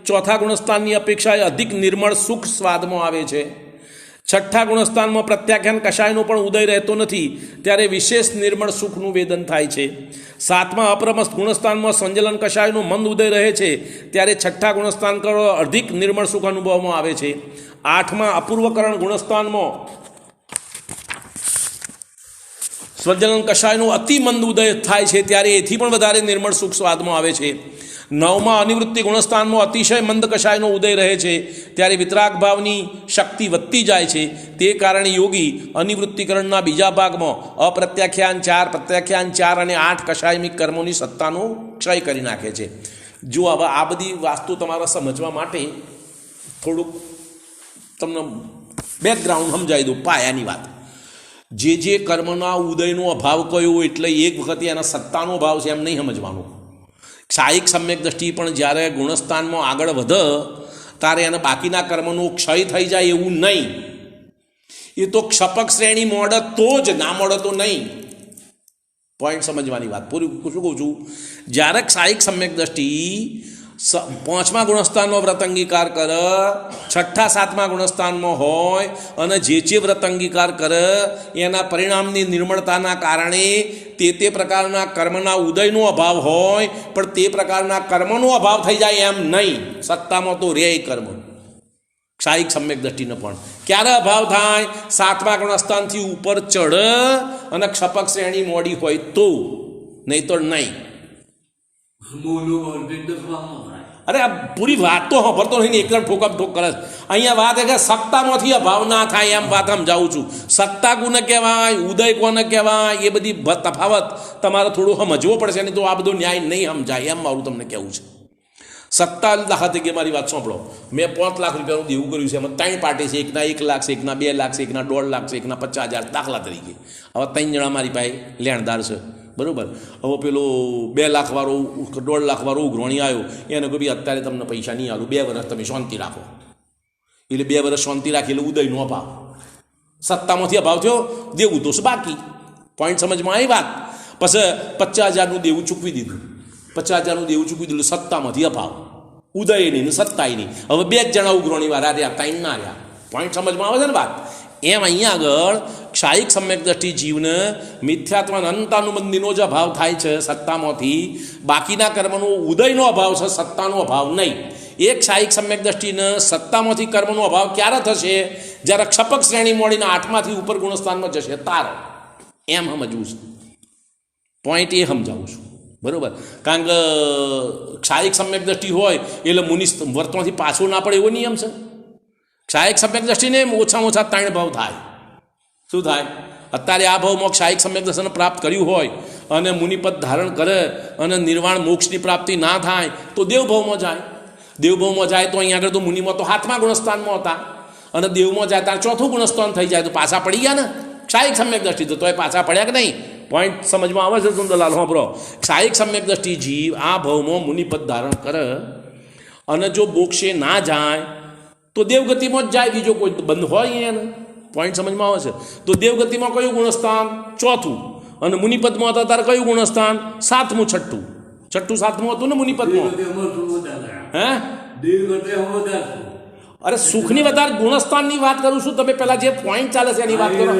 ચોથા ગુણસ્થાનની અપેક્ષાએ અધિક નિર્મળ સુખ સ્વાદમાં આવે છે. છઠ્ઠા ગુણસ્થાનમાં પ્રત્યાખ્યાન કષાયનો પણ ઉદય રહેતો નથી, ત્યારે વિશેષ નિર્મળ સુખનું વેદન થાય છે. સાતમા અપ્રમસ્ત ગુણસ્થાનમાં સંજલન કષાયનો મંદ ઉદય રહે છે, ત્યારે છઠ્ઠા ગુણસ્થાન કરો અધિક નિર્મળ સુખ અનુભવમાં આવે છે. આઠમા અપૂર્વકરણ ગુણસ્થાનમાં સ્વજલન કષાયનો અતિ મંદ ઉદય થાય છે, ત્યારે એથી પણ વધારે નિર્મળ સુખ સ્વાદમાં આવે છે. નવમા અનિવૃત્તિ ગુણસ્થાનમાં અતિશય મંદ કષાયનો ઉદય રહે છે, ત્યારે વિતરાગ ભાવની શક્તિ વધતી જાય છે. તે કારણે યોગી અનિવૃત્તિકરણના બીજા ભાગમાં અપ્રત્યાખ્યાન 4, પ્રત્યાખ્યાન 4 અને 8 કષાયમિક કર્મોની સત્તાનો ક્ષય કરી નાખે છે. જો હવે આ બધી વાસ્તુ તમારા સમજવા માટે થોડુંક તમને બેકગ્રાઉન્ડ સમજાવી દઉં, પાયાની વાત. જે કર્મના ઉદયનો અભાવ કયો એટલે એક વખતે એના સત્તાનો ભાવ છે એમ નહીં સમજવાનું. ક્ષાયિક સમ્યક દ્રષ્ટિ પણ જ્યારે ગુણસ્થાનમાં આગળ વધે ત્યારે એને બાકીના કર્મનો ક્ષય થઈ જાય એવું નહીં. એ તો ક્ષપક શ્રેણી મોડે તો જ, ના મોડે તો નહીં. પોઈન્ટ સમજવાની વાત. પૂરું શું કહું છું? જ્યારે ક્ષાયિક સમ્યક દ્રષ્ટિ પાંચમા ગુણસ્થાનનો વ્રત અંગીકાર કરે, છઠ્ઠા સાતમા ગુણસ્થાનમાં હોય અને જે વ્રત અંગીકાર કરે એના પરિણામની નિર્મળતાના કારણે તે પ્રકારના કર્મના ઉદયનો અભાવ હોય, પણ તે પ્રકારના કર્મનો અભાવ થઈ જાય એમ નહીં. સત્તામાં તો રે કર્મ. ક્ષાયિક સમ્યક દ્રષ્ટિનો પણ ક્યારે અભાવ થાય? સાતમા ગુણસ્થાનથી ઉપર ચઢ અને ક્ષપક શ્રેણી મોડી હોય તો, નહીં તો નહીં. અરે આ પૂરી વાત તો સાંભળતો નહીં ને એકદમ ઠોકમ ઠોક કરે છે. અહીંયા વાત એ કે સત્તામાંથી અભાવ ના થાય એમ વાત સમજાવું છું. સત્તા કોને કહેવાય, ઉદય કોને કહેવાય, એ બધી તફાવત તમારે થોડું સમજવો પડશે, નહીં તો આ બધો ન્યાય નહીં સમજાય, એમ મારું તમને કહેવું છે. સત્તા દાખલા તરીકે મારી વાત સાંભળો, મેં 5 લાખ રૂપિયાનું દેવું કર્યું છે, એમાં 3 પાર્ટી છે, એકના 1 લાખ છે, એકના 2 લાખ છે, એકના 1.5 લાખ છે, એકના 50,000 દાખલા તરીકે. હવે 3 જણા મારી પાસે લેણદાર છે, બરાબર. હવે પેલો 2 લાખ વાળો 1.5 લાખ વાળો ઉઘરાણી આવ્યો, એને કહ્યું ભાઈ અત્યારે તમને પૈસા નહીં આલું, 2 વર્ષ તમે શાંતિ રાખો. એટલે 2 વર્ષ શાંતિ રાખી એટલે ઉદયનો અભાવ, સત્તામાંથી અભાવ થયો, દેવું તો બાકી. પોઈન્ટ સમજમાં આવી વાત. પછી 50,000નું દેવું ચૂકવી દીધું, 50,000નું દેવું ચૂકવી દીધું, સત્તામાંથી અભાવ, ઉદય નહીં ને સત્તાય નહીં. હવે 2 જ જણા ઉઘરાણી વાળા રહ્યા, 3 ના રહ્યા. પોઈન્ટ સમજમાં આવે છે ને વાત. એમ અહીંયા આગળ ક્ષાયિક સમ્યક દ્રષ્ટિ જીવને મિથ્યાત્વ અનંતાનુબંધીનો જ અભાવ થાય છે સત્તામાંથી, બાકીના કર્મનો ઉદયનો અભાવ છે, સત્તાનો અભાવ નહીં. એક ક્ષાયિક સમ્યક દ્રષ્ટિને સત્તામાંથી કર્મનો અભાવ ક્યારે થશે? જ્યારે ક્ષપક શ્રેણી મળીને 8માંથી ઉપર ગુણસ્થાનમાં જશે તારો. એમ સમજવું છે, પોઈન્ટ એ સમજાવું છું, બરાબર. કારણ કે ક્ષાયિક સમ્યક દ્રષ્ટિ હોય એટલે મુનિ વર્તમાંથી પાછો ના પડે એવો નિયમ છે. ક્ષાયિક સમ્યક દ્રષ્ટિને ઓછામાં ઓછા 3 ભાવ થાય. શું થાય? અત્યારે આ ભાવમાં ક્ષાયિક સમ્યક દ્રષ્ટિને પ્રાપ્ત કર્યું હોય અને મુનિપદ ધારણ કરે અને નિર્વાણ મોક્ષની પ્રાપ્તિ ના થાય તો દેવભાવમાં જાય. દેવભાવમાં જાય તો અહીંયા આગળ તો મુનિમાં તો 7મા ગુણસ્થાનમાં હતા, અને દેવમાં જાય ત્યારે 4થું ગુણસ્થાન થઈ જાય, તો પાછા પડી ગયા ને ક્ષાયિક સમ્યક દ્રષ્ટિ. તો એ પાછા પડ્યા કે નહીં? પોઈન્ટ સમજમાં આવે છે સુંદરલાલ? સાંભળો, ક્ષાયિક સમ્યક દ્રષ્ટિ જીવ આ ભાવમાં મુનિપદ ધારણ કરે અને જો મોક્ષે ના જાય તો દેવગતિમાં જ જાય, બીજો કોઈ બંધ હોય એને. પોઈન્ટ સમજમાં આવે છે? તો દેવગતિમાં કયું ગુણસ્થાન? 4થું. અને મુનિપદમાં હતા ત્યારે કયું ગુણસ્થાન? 7મું, 6ઠું. 6ઠું 7મું હતું ને મુનિપદમાં. હે? અરે સુખની વધારે ગુણસ્થાનની વાત કરું છું, તમે પેલા જે પોઈન્ટ ચાલે છે એની વાત કરો.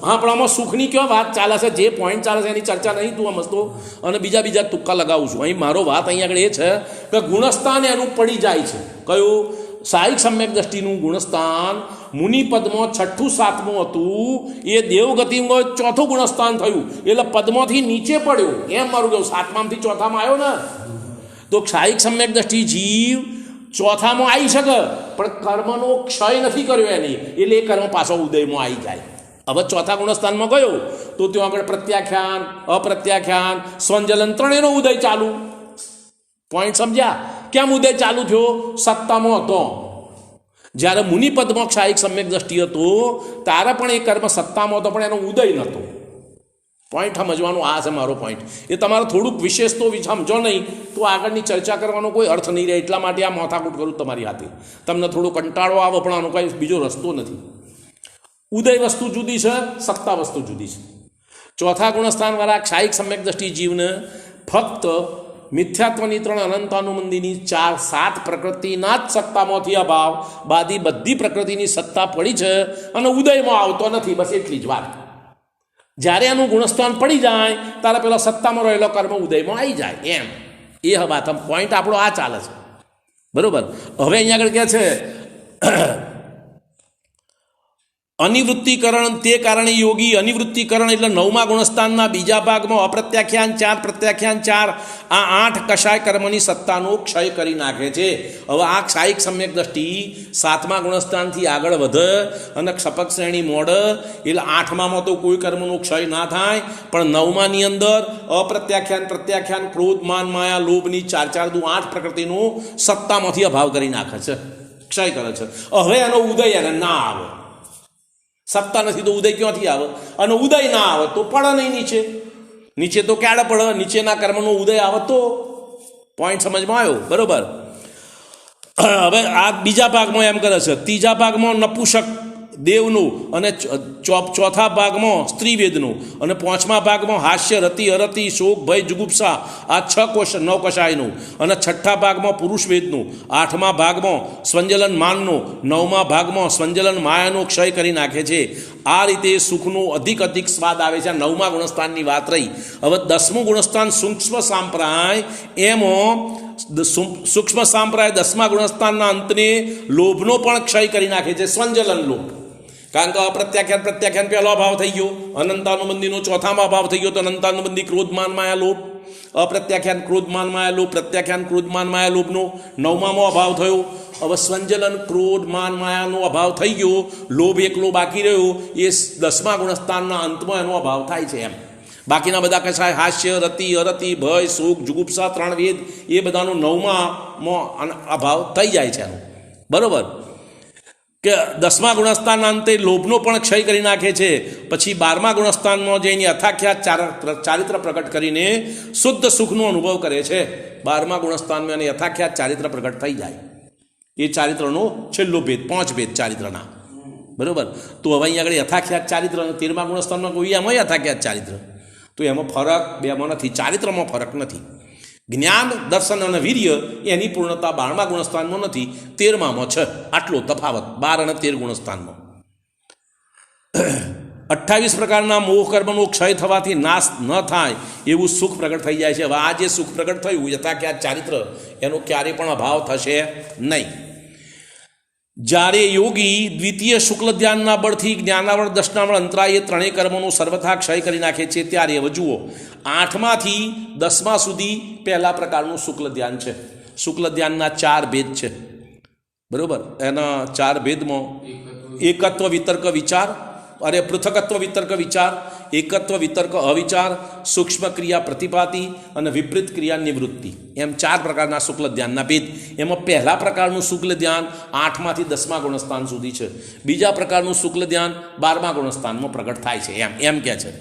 હા, પણ આમાં સુખની કયો વાત ચાલે છે? જે પોઈન્ટ ચાલે છે એની ચર્ચા નહીં તું સમજતો, અને બીજા તુક્કા લગાવું છું. અહીં મારો વાત અહીંયા આગળ એ છે કે ગુણસ્થાન એનું પડી જાય છે. કયું? ક્ષાયિક સમ્યક દ્રષ્ટિનું ગુણસ્થાન મુનિપદમાં 6ઠું 7મું હતું, એ દેવગતિમાં 4થું ગુણસ્થાન થયું, એટલે પદમાંથી નીચે પડ્યો. એમ મારું કહ્યું, 7મામાંથી 4થામાં આવ્યો ને. તો ક્ષાયિક સમ્યક દ્રષ્ટિ જીવ 4થામાં આવી શકે, પણ કર્મનો ક્ષય નથી કર્યો એની, એટલે એ કર્મ પાછો ઉદયમાં આવી જાય. હવે 4થા ગુણસ્થાનમાં ગયો તો ત્યાં આગળ પ્રત્યાખ્યાન, અપ્રત્યાખ્યાન, સ્વંજલન ત્રણેયનો ઉદય ચાલુ. પોઈન્ટ સમજ્યા? કેમ ઉદય ચાલુ થયો? સત્તામાં હતો. જ્યારે મુનિપદમાં ક્ષાયિક સમ્યક દ્રષ્ટિ હતો ત્યારે પણ એ કર્મ સત્તામાં હતો, પણ એનો ઉદય નહોતો. પોઈન્ટ સમજવાનો આ છે મારો પોઈન્ટ. એ તમારે થોડુંક વિશેષ તો સમજો નહીં તો આગળની ચર્ચા કરવાનો કોઈ અર્થ નહીં રહે. એટલા માટે આ માથાકૂટ કરું તમારી હાથે. તમને થોડો કંટાળો આવે પણ આનો કંઈ બીજો રસ્તો નથી. ઉદય વસ્તુ જુદી છે, સત્તા વસ્તુ જુદી છે. 4થા ગુણસ્થાનવાળા ક્ષાયિક સમ્યક દ્રષ્ટિ જીવને ફક્ત મિથ્યાત્વની 3 અનંતાનુબંધીની 4-7 પ્રકૃતિના જ સત્તામાંથી અભાવ, બાદી બધી પ્રકૃતિની સત્તા પડી છે અને ઉદયમાં આવતો નથી. બસ એટલી જ વાત. જ્યારે એનું ગુણસ્થાન પડી જાય ત્યારે પેલો સત્તામાં રહેલો કર્મ ઉદયમાં આવી જાય. એમ એ વાત, પોઈન્ટ આપણો આ ચાલે છે, બરોબર. હવે અહીંયા આગળ કહે છે અનિવૃત્તિકરણ, તે કારણે યોગી અનિવૃત્તિકરણ એટલે 9મા ગુણસ્થાનના બીજા ભાગમાં અપ્રત્યાખ્યાન 4, પ્રત્યાખ્યાન 4, આ 8 કષાય કર્મની સત્તાનો ક્ષય કરી નાખે છે. હવે આ ક્ષાયિક સમ્યક દ્રષ્ટિ 7મા ગુણસ્થાનથી આગળ વધે અને ક્ષપક શ્રેણી મોડે એટલે 8મામાં તો કોઈ કર્મનો ક્ષય ના થાય, પણ 9માની અંદર અપ્રત્યાખ્યાન, પ્રત્યાખ્યાન, ક્રોધ, માન, માયા, લોભની 4 દુ 8 પ્રકૃતિનો સત્તામાંથી અભાવ કરી નાખે છે, ક્ષય કરે છે. હવે એનો ઉદય એને ના આવે. સત્તા નથી તો ઉદય ક્યાંથી આવે? અને ઉદય ના આવે તો પડે નહીં નીચે. નીચે તો ક્યારે પડે? નીચેના કર્મનો ઉદય આવે તો. પોઈન્ટ સમજમાં આવ્યો? બરોબર. હવે આ બીજા ભાગમાં એમ કરે છે. ત્રીજા ભાગમાં નપુંસક દેવનું, અને 4થા ભાગમાં સ્ત્રીવેદનું, અને 5મા ભાગમાં હાસ્ય, રતિ, અરતિ, શોક, ભય, જુગુપ્સા, આ 9 કષાયનું, અને 6ઠ્ઠા ભાગમાં પુરુષવેદનું, 8મા ભાગમાં સ્વંજલન માનનું, 9મા ભાગમાં સ્વંજલન માયાનો ક્ષય કરી નાખે છે. આ રીતે સુખનો અધિક સ્વાદ આવે છે. 9મા ગુણસ્થાનની વાત રહી. હવે 10મું ગુણસ્થાન સૂક્ષ્મ સાંપ્રાય, એમાં સૂક્ષ્મ સાંપ્રાય 10મા ગુણસ્થાનના અંતને લોભનો પણ ક્ષય કરી નાખે છે, સ્વંજલન લોભ. કારણ કે પ્રત્યાખ્યાન પહેલો અભાવ થઈ ગયો, અનંતાનુબંધીનો 4થામાં અભાવ થઈ ગયો, તો અનંતાનુબંધી ક્રોધ, માન, માયા, લોભ. અપ્રત્યાખ્યાન ક્રોધમાનમાં આવેલો, પ્રત્યાખ્યાન ક્રોધમાનમાં આવેલો લોભનો 9મામાં અભાવ થયો. હવે સંજલન ક્રોધ માન માયાનો અભાવ થઈ ગયો, લોભ એકલો બાકી રહ્યો, એ 10મા ગુણસ્થાનના અંતમાં એનો અભાવ થાય છે એમ. બાકીના બધા કશાય હાસ્ય, રતિ, અરતિ, ભય, સુખ, જુગુપ્સા, 3 વેદ એ બધાનો 9માં અભાવ થઈ જાય છે એનો. બરાબર કે 10મા ગુણસ્થાનના અંતે લોભનો પણ ક્ષય કરી નાખે છે. પછી 12મા ગુણસ્થાનમાં જે એની અથાખ્યાત ચારિત્ર પ્રગટ કરીને શુદ્ધ સુખનો અનુભવ કરે છે. 12મા ગુણસ્થાનમાં એની અથાખ્યાત ચારિત્ર પ્રગટ થઈ જાય. એ ચારિત્રનો છેલ્લો ભેદ, 5 ભેદ ચારિત્રના. બરાબર. તો હવે અહીંયા આગળ યથાખ્યાત ચારિત્ર, 13મા ગુણસ્થાનમાં કોઈ એમાં યથાખ્યાત ચારિત્ર, તો એમાં ફરક બેમાં નથી, ચારિત્રમાં ફરક નથી. જ્ઞાન, દર્શન અને વીર્ય એની પૂર્ણતા 12મા ગુણસ્થાનમાં નથી, 13મામાં છે. આટલો તફાવત 12 અને 13 ગુણસ્થાનમાં. 28 પ્રકારના મોહ કર્મનો ક્ષય થવાથી નાશ ન થાય એવું સુખ પ્રગટ થઈ જાય છે. હવે આ જે સુખ પ્રગટ થયું યથાખ્યાત ચારિત્ર, એનો ક્યારેય પણ અભાવ થશે નહીં. જ્યારે યોગી દ્વિતીય શુક્લ ધ્યાનના બળથી જ્ઞાનાવળ, દર્શનાવળ, અંતરાય એ 3 કર્મોનો સર્વથા ક્ષય કરી નાખે છે. ત્યારે હવે જુઓ, 8માથી 10મા સુધી પહેલા પ્રકારનું શુક્લ ધ્યાન છે. શુક્લ ધ્યાનના 4 ભેદ છે. બરાબર. એના 4 ભેદમાં એકત્વ વિતર્ક વિચાર, અરે પૃથકત્વ વિતર્ક વિચાર, એકત્વ વિતર્ક અવિચાર, સૂક્ષ્મ ક્રિયા પ્રતિપાતી અને વિપરીત ક્રિયા નિવૃત્તિ, એમ 4 પ્રકારના શુક્લ ધ્યાનના ભેદ. એમાં પહેલા પ્રકારનું શુક્લ ધ્યાન 8માથી 10મા ગુણસ્થાન સુધી છે. બીજા પ્રકારનું શુક્લ ધ્યાન 12મા ગુણસ્થાનમાં પ્રગટ થાય છે એમ કહે છે.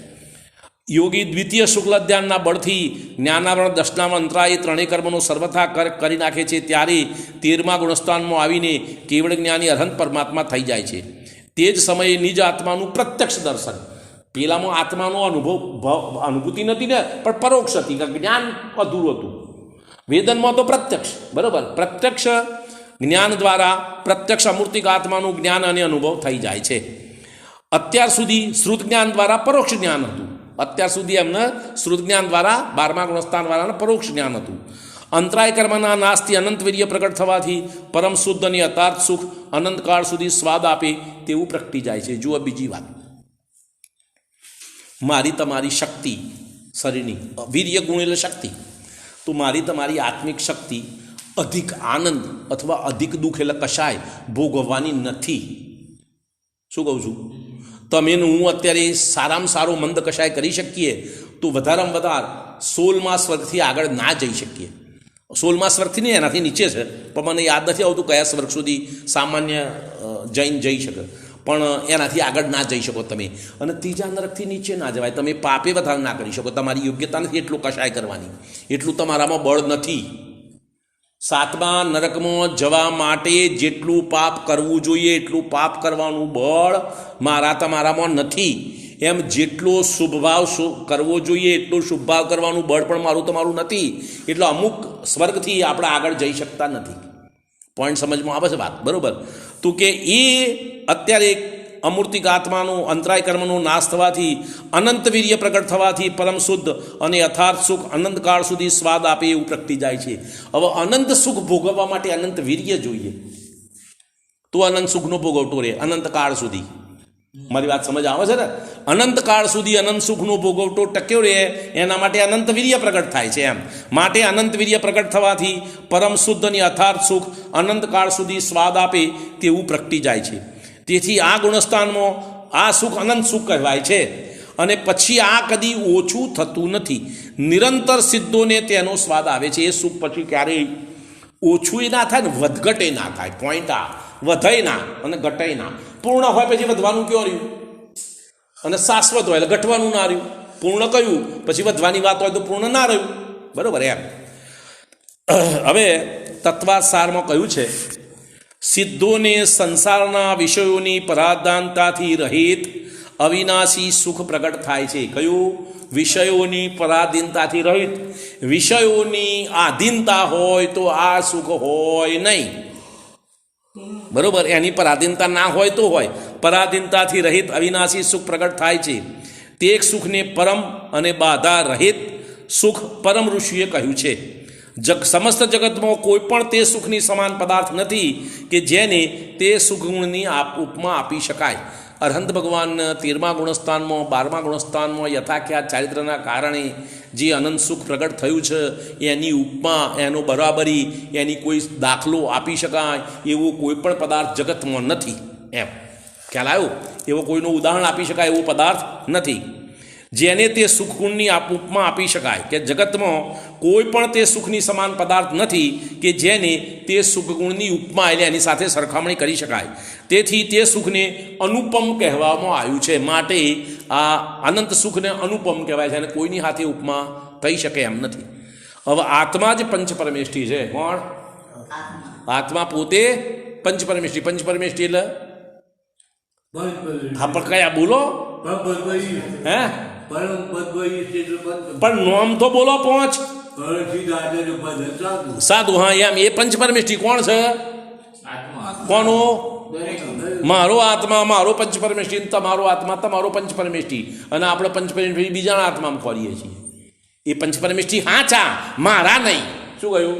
યોગી દ્વિતીય શુક્લ ધ્યાનના બળથી જ્ઞાનાવરણ, દર્શનાવરણ, અંતરાય એ 3 કર્મનો સર્વથા કરી નાખે છે. ત્યારે 13મા ગુણસ્થાનમાં આવીને કેવળ જ્ઞાની અરહંત પરમાત્મા થઈ જાય છે. તે જ સમયે નિજ આત્માનું પ્રત્યક્ષ દર્શન. પેલામાં આત્માનો અનુભૂતિ નથી ને, પણ પરોક્ષ હતી, જ્ઞાન અધૂરું હતું. વેદનમાં તો પ્રત્યક્ષ. બરાબર. પ્રત્યક્ષ જ્ઞાન દ્વારા પ્રત્યક્ષ અમૂર્તિક આત્માનું જ્ઞાન અને અનુભવ થઈ જાય છે. અત્યાર સુધી શ્રુત જ્ઞાન દ્વારા પરોક્ષ જ્ઞાન હતું. અત્યાર સુધી એમને શ્રુત જ્ઞાન દ્વારા 12મા ગુણસ્થાન વાળાને પરોક્ષ જ્ઞાન હતું. અંતરાય કર્મના નાશથી અનંત વીર્ય પ્રગટ થવાથી પરમ શુદ્ધ અને યથાર્થ સુખ અનંતકાળ સુધી સ્વાદ આપે તેવું પ્રગટી જાય છે. જુઓ બીજી વાત, મારી તમારી શક્તિ શરીરની વીર્ય ગુણેલ શક્તિ, તો મારી તમારી આત્મિક શક્તિ અધિક આનંદ અથવા અધિક દુઃખ એટલે કશાય ભોગવવાની નથી. શું કહું છું? તમે હું અત્યારે સારામાં સારો મંદ કશાય કરી શકીએ તો વધારામાં વધારે 16મા સ્વર્ગથી આગળ ના જઈ શકીએ. 16મા સ્વર્ગથી નહીં, એનાથી નીચે છે, પણ મને યાદ નથી આવતું કયા સ્વર્ગ સુધી સામાન્ય જૈન જઈ શકે, પણ એનાથી આગળ ના જઈ શકો તમે. અને ત્રીજા નરકથી નીચે ના જવાય. તમે પાપે વધારે ના કરી શકો, તમારી યોગ્યતા નથી એટલું કશાય કરવાની, એટલું તમારામાં બળ નથી. 7મા નરકમાં જવા માટે જેટલું પાપ કરવું જોઈએ એટલું પાપ કરવાનું બળ મારા તમારામાં નથી. એમ જેટલો શુભભાવ કરવો જોઈએ એટલું શુભભાવ કરવાનું બળ પણ મારું તમારું નથી. એટલે અમુક સ્વર્ગથી આપણે આગળ જઈ શકતા નથી. પોઈન્ટ સમજમાં આવે છે વાત? બરાબર. તો કે એ અત્યારે અમૂર્તિક આત્માનો અંતરાય કર્મનો નાશ થવાથી અનંત વીર્ય પ્રગટ થવાથી પરમ શુદ્ધ અને યથાર્થ સુખ અનંતકાળ સુધી સ્વાદ આપે એવું પ્રગટી જાય છે. હવે અનંત સુખ ભોગવવા માટે અનંત વીર્ય જોઈએ, તો અનંત સુખનો ભોગવટો રહે અનંતકાળ સુધી. મારી વાત સમજ આવે છે ને? અનંતકાળ સુધી અનંત સુખનો ભોગવટો ટક્યો રહે એના માટે અનંત વીર્ય પ્રગટ થાય છે. એમ માટે અનંત વીર્ય પ્રગટ થવાથી પરમ શુદ્ધ અને યથાર્થ સુખ અનંતકાળ સુધી સ્વાદ આપે તેવું પ્રગટી જાય છે. તેથી આ ગુણસ્થાનમાં આ સુખ અનંત સુખ કહેવાય છે. અને પછી આ કદી ઓછું થતું નથી, નિરંતર સિદ્ધોને તેનો સ્વાદ આવે છે. એ સુખ પછી ક્યારેય ઓછું ના થાય ને વધઘટે ના થાય. પોઈન્ટ આ વધાય ના અને ઘટાય ના. પૂર્ણ હોય પછી વધવાનું ક્યાં રહ્યું? અને શાશ્વત હોય એટલે ઘટવાનું ના રહ્યું. પૂર્ણ કયું પછી વધવાની વાત હોય તો પૂર્ણ ના રહ્યું. બરાબર. એમ હવે તત્વાસારમાં કહ્યું છે, સિદ્ધોને સંસારના વિષયોની પરાધીનતાથી રહિત અવિનાશી સુખ પ્રગટ થાય છે. કયું? વિષયોની પરાધીનતાથી રહિત. વિષયોની આધીનતા હોય તો આ સુખ હોય નહીં. બરોબર. એની પરાધીનતા ના હોય તો હોય. પરાધીનતાથી રહિત અવિનાશી સુખ પ્રગટ થાય છે. તે એક સુખને પરમ અને બાધા રહિત સુખ પરમ ઋષિએ કહ્યું છે. સમસ્ત જગતમાં કોઈ પણ તે સુખની સમાન પદાર્થ નથી કે જેને તે સુખગુણની ઉપમા આપી શકાય. અરહંત ભગવાન 13મા ગુણસ્થાનમાં 12મા ગુણસ્થાનમાં યથાખ્યાત ચારિત્રના કારણે જે અનંત સુખ પ્રગટ થયું છે એની ઉપમા, એનો બરાબરી, એની કોઈ દાખલો આપી શકાય એવો કોઈ પણ પદાર્થ જગતમાં નથી. એમ ખ્યાલ આવ્યો? એવો કોઈનું ઉદાહરણ આપી શકાય એવો પદાર્થ નથી જેને તે સુખગુણની ઉપમા આપી શકાય, કે જગતમાં કોઈ પણ તે સુખની સમાન પદાર્થ નથી કે જેને તે સુખગુણની ઉપમા એટલે એની સાથે સરખામણી કરી શકાય. તેથી તે સુખને અનુપમ કહેવામાં આવ્યું છે. માટે આ અનંત સુખને અનુપમ કહેવાય છે અને કોઈની સાથે ઉપમા થઈ શકે એમ નથી. હવે આત્મા જ પંચપરમેષ્ઠી છે. કોણ? આત્મા પોતે પંચપરમેષ્ઠી. પંચપરમેષ્ઠી એટલે હા પણ કયા બોલો? હે પણ નોમ તો બોલો. પાંચ સાધુ. હા એમ એ પંચપરમેષ્ઠી કોણ છે? કોનો? મારો આત્મા મારો પંચપરમેષ્ઠી, તમારો આત્મા તમારો પંચપરમેષ્ઠી. અને આપણે પંચપરમેષ્ઠી બીજાના આત્મામાં ખોરીએ છીએ. એ પંચપરમેષ્ઠી હાચા, મારા નહીં. શું કહ્યું?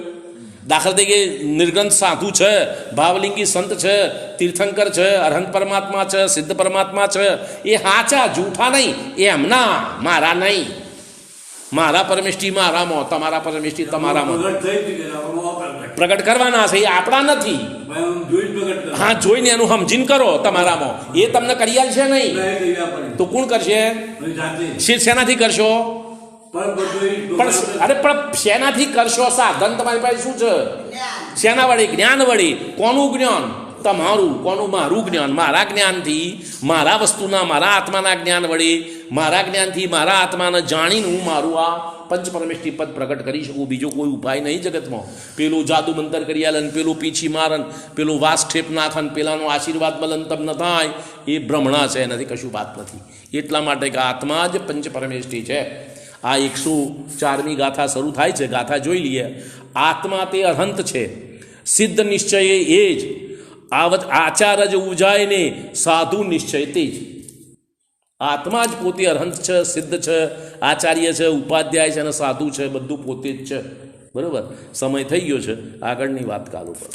દાખલા તરીકે નિર્ગ્રંથ સાધુ છે, ભાવલિંગી સંત છે, તીર્થંકર છે, અરહંત પરમાત્મા છે, સિદ્ધ પરમાત્મા છે, એ હાચા, જૂઠા નહીં. એ એમના, મારા નહીં. મારા પરમેષ્ઠી મારામાં, તમારા પરમેષ્ઠી તમારામાં પ્રગટ કરવાના છે. એ આપણા નથી. હા, જોઈને એનું સમજીને કરો. તમારામાં એ તમને કરી આલશે નહીં તો કોણ કરશે? શેનાથી કરશો? પણ અરે પણ શેનાથી કરશો? સાધન તમારી પાસે શું છે? શેના વડે? જ્ઞાન વડે. કોનું જ્ઞાન? તમારું. કોનું? મારું જ્ઞાન. મારા જ્ઞાનથી, મારા વસ્તુના, મારા આત્માના જ્ઞાન વડે, મારા જ્ઞાનથી મારા આત્માને જાણીને હું મારું આ પંચપરમેષ્ઠી પદ પ્રગટ કરી શકું. બીજો કોઈ ઉપાય નહીં જગતમાં. પેલું જાદુ મંતર કરી આલન, પેલું પીછી મારન, પેલું વાસક્ષેપ નાખન, પેલાનો આશીર્વાદ મલન તમને થાય, એ ભ્રમણા છે. એનાથી કશું વાત નથી. એટલા માટે કે આત્મા જ પંચપરમેષ્ઠી છે. આ 104મી ગાથા શરૂ થાય છે. ગાથા જોઈ લઈએ. આત્મા તે અનંત છે, સિદ્ધ નિશ્ચય એ જ, આચાર જ ઉજાય ને સાધુ નિશ્ચય તે જ. આત્મા જ પોતે અનંત છે, સિદ્ધ છે, આચાર્ય છે, ઉપાધ્યાય છે અને સાધુ છે. બધું પોતે જ છે. બરાબર? સમય થઈ ગયો છે. આગળની વાત કાલ ઉપર.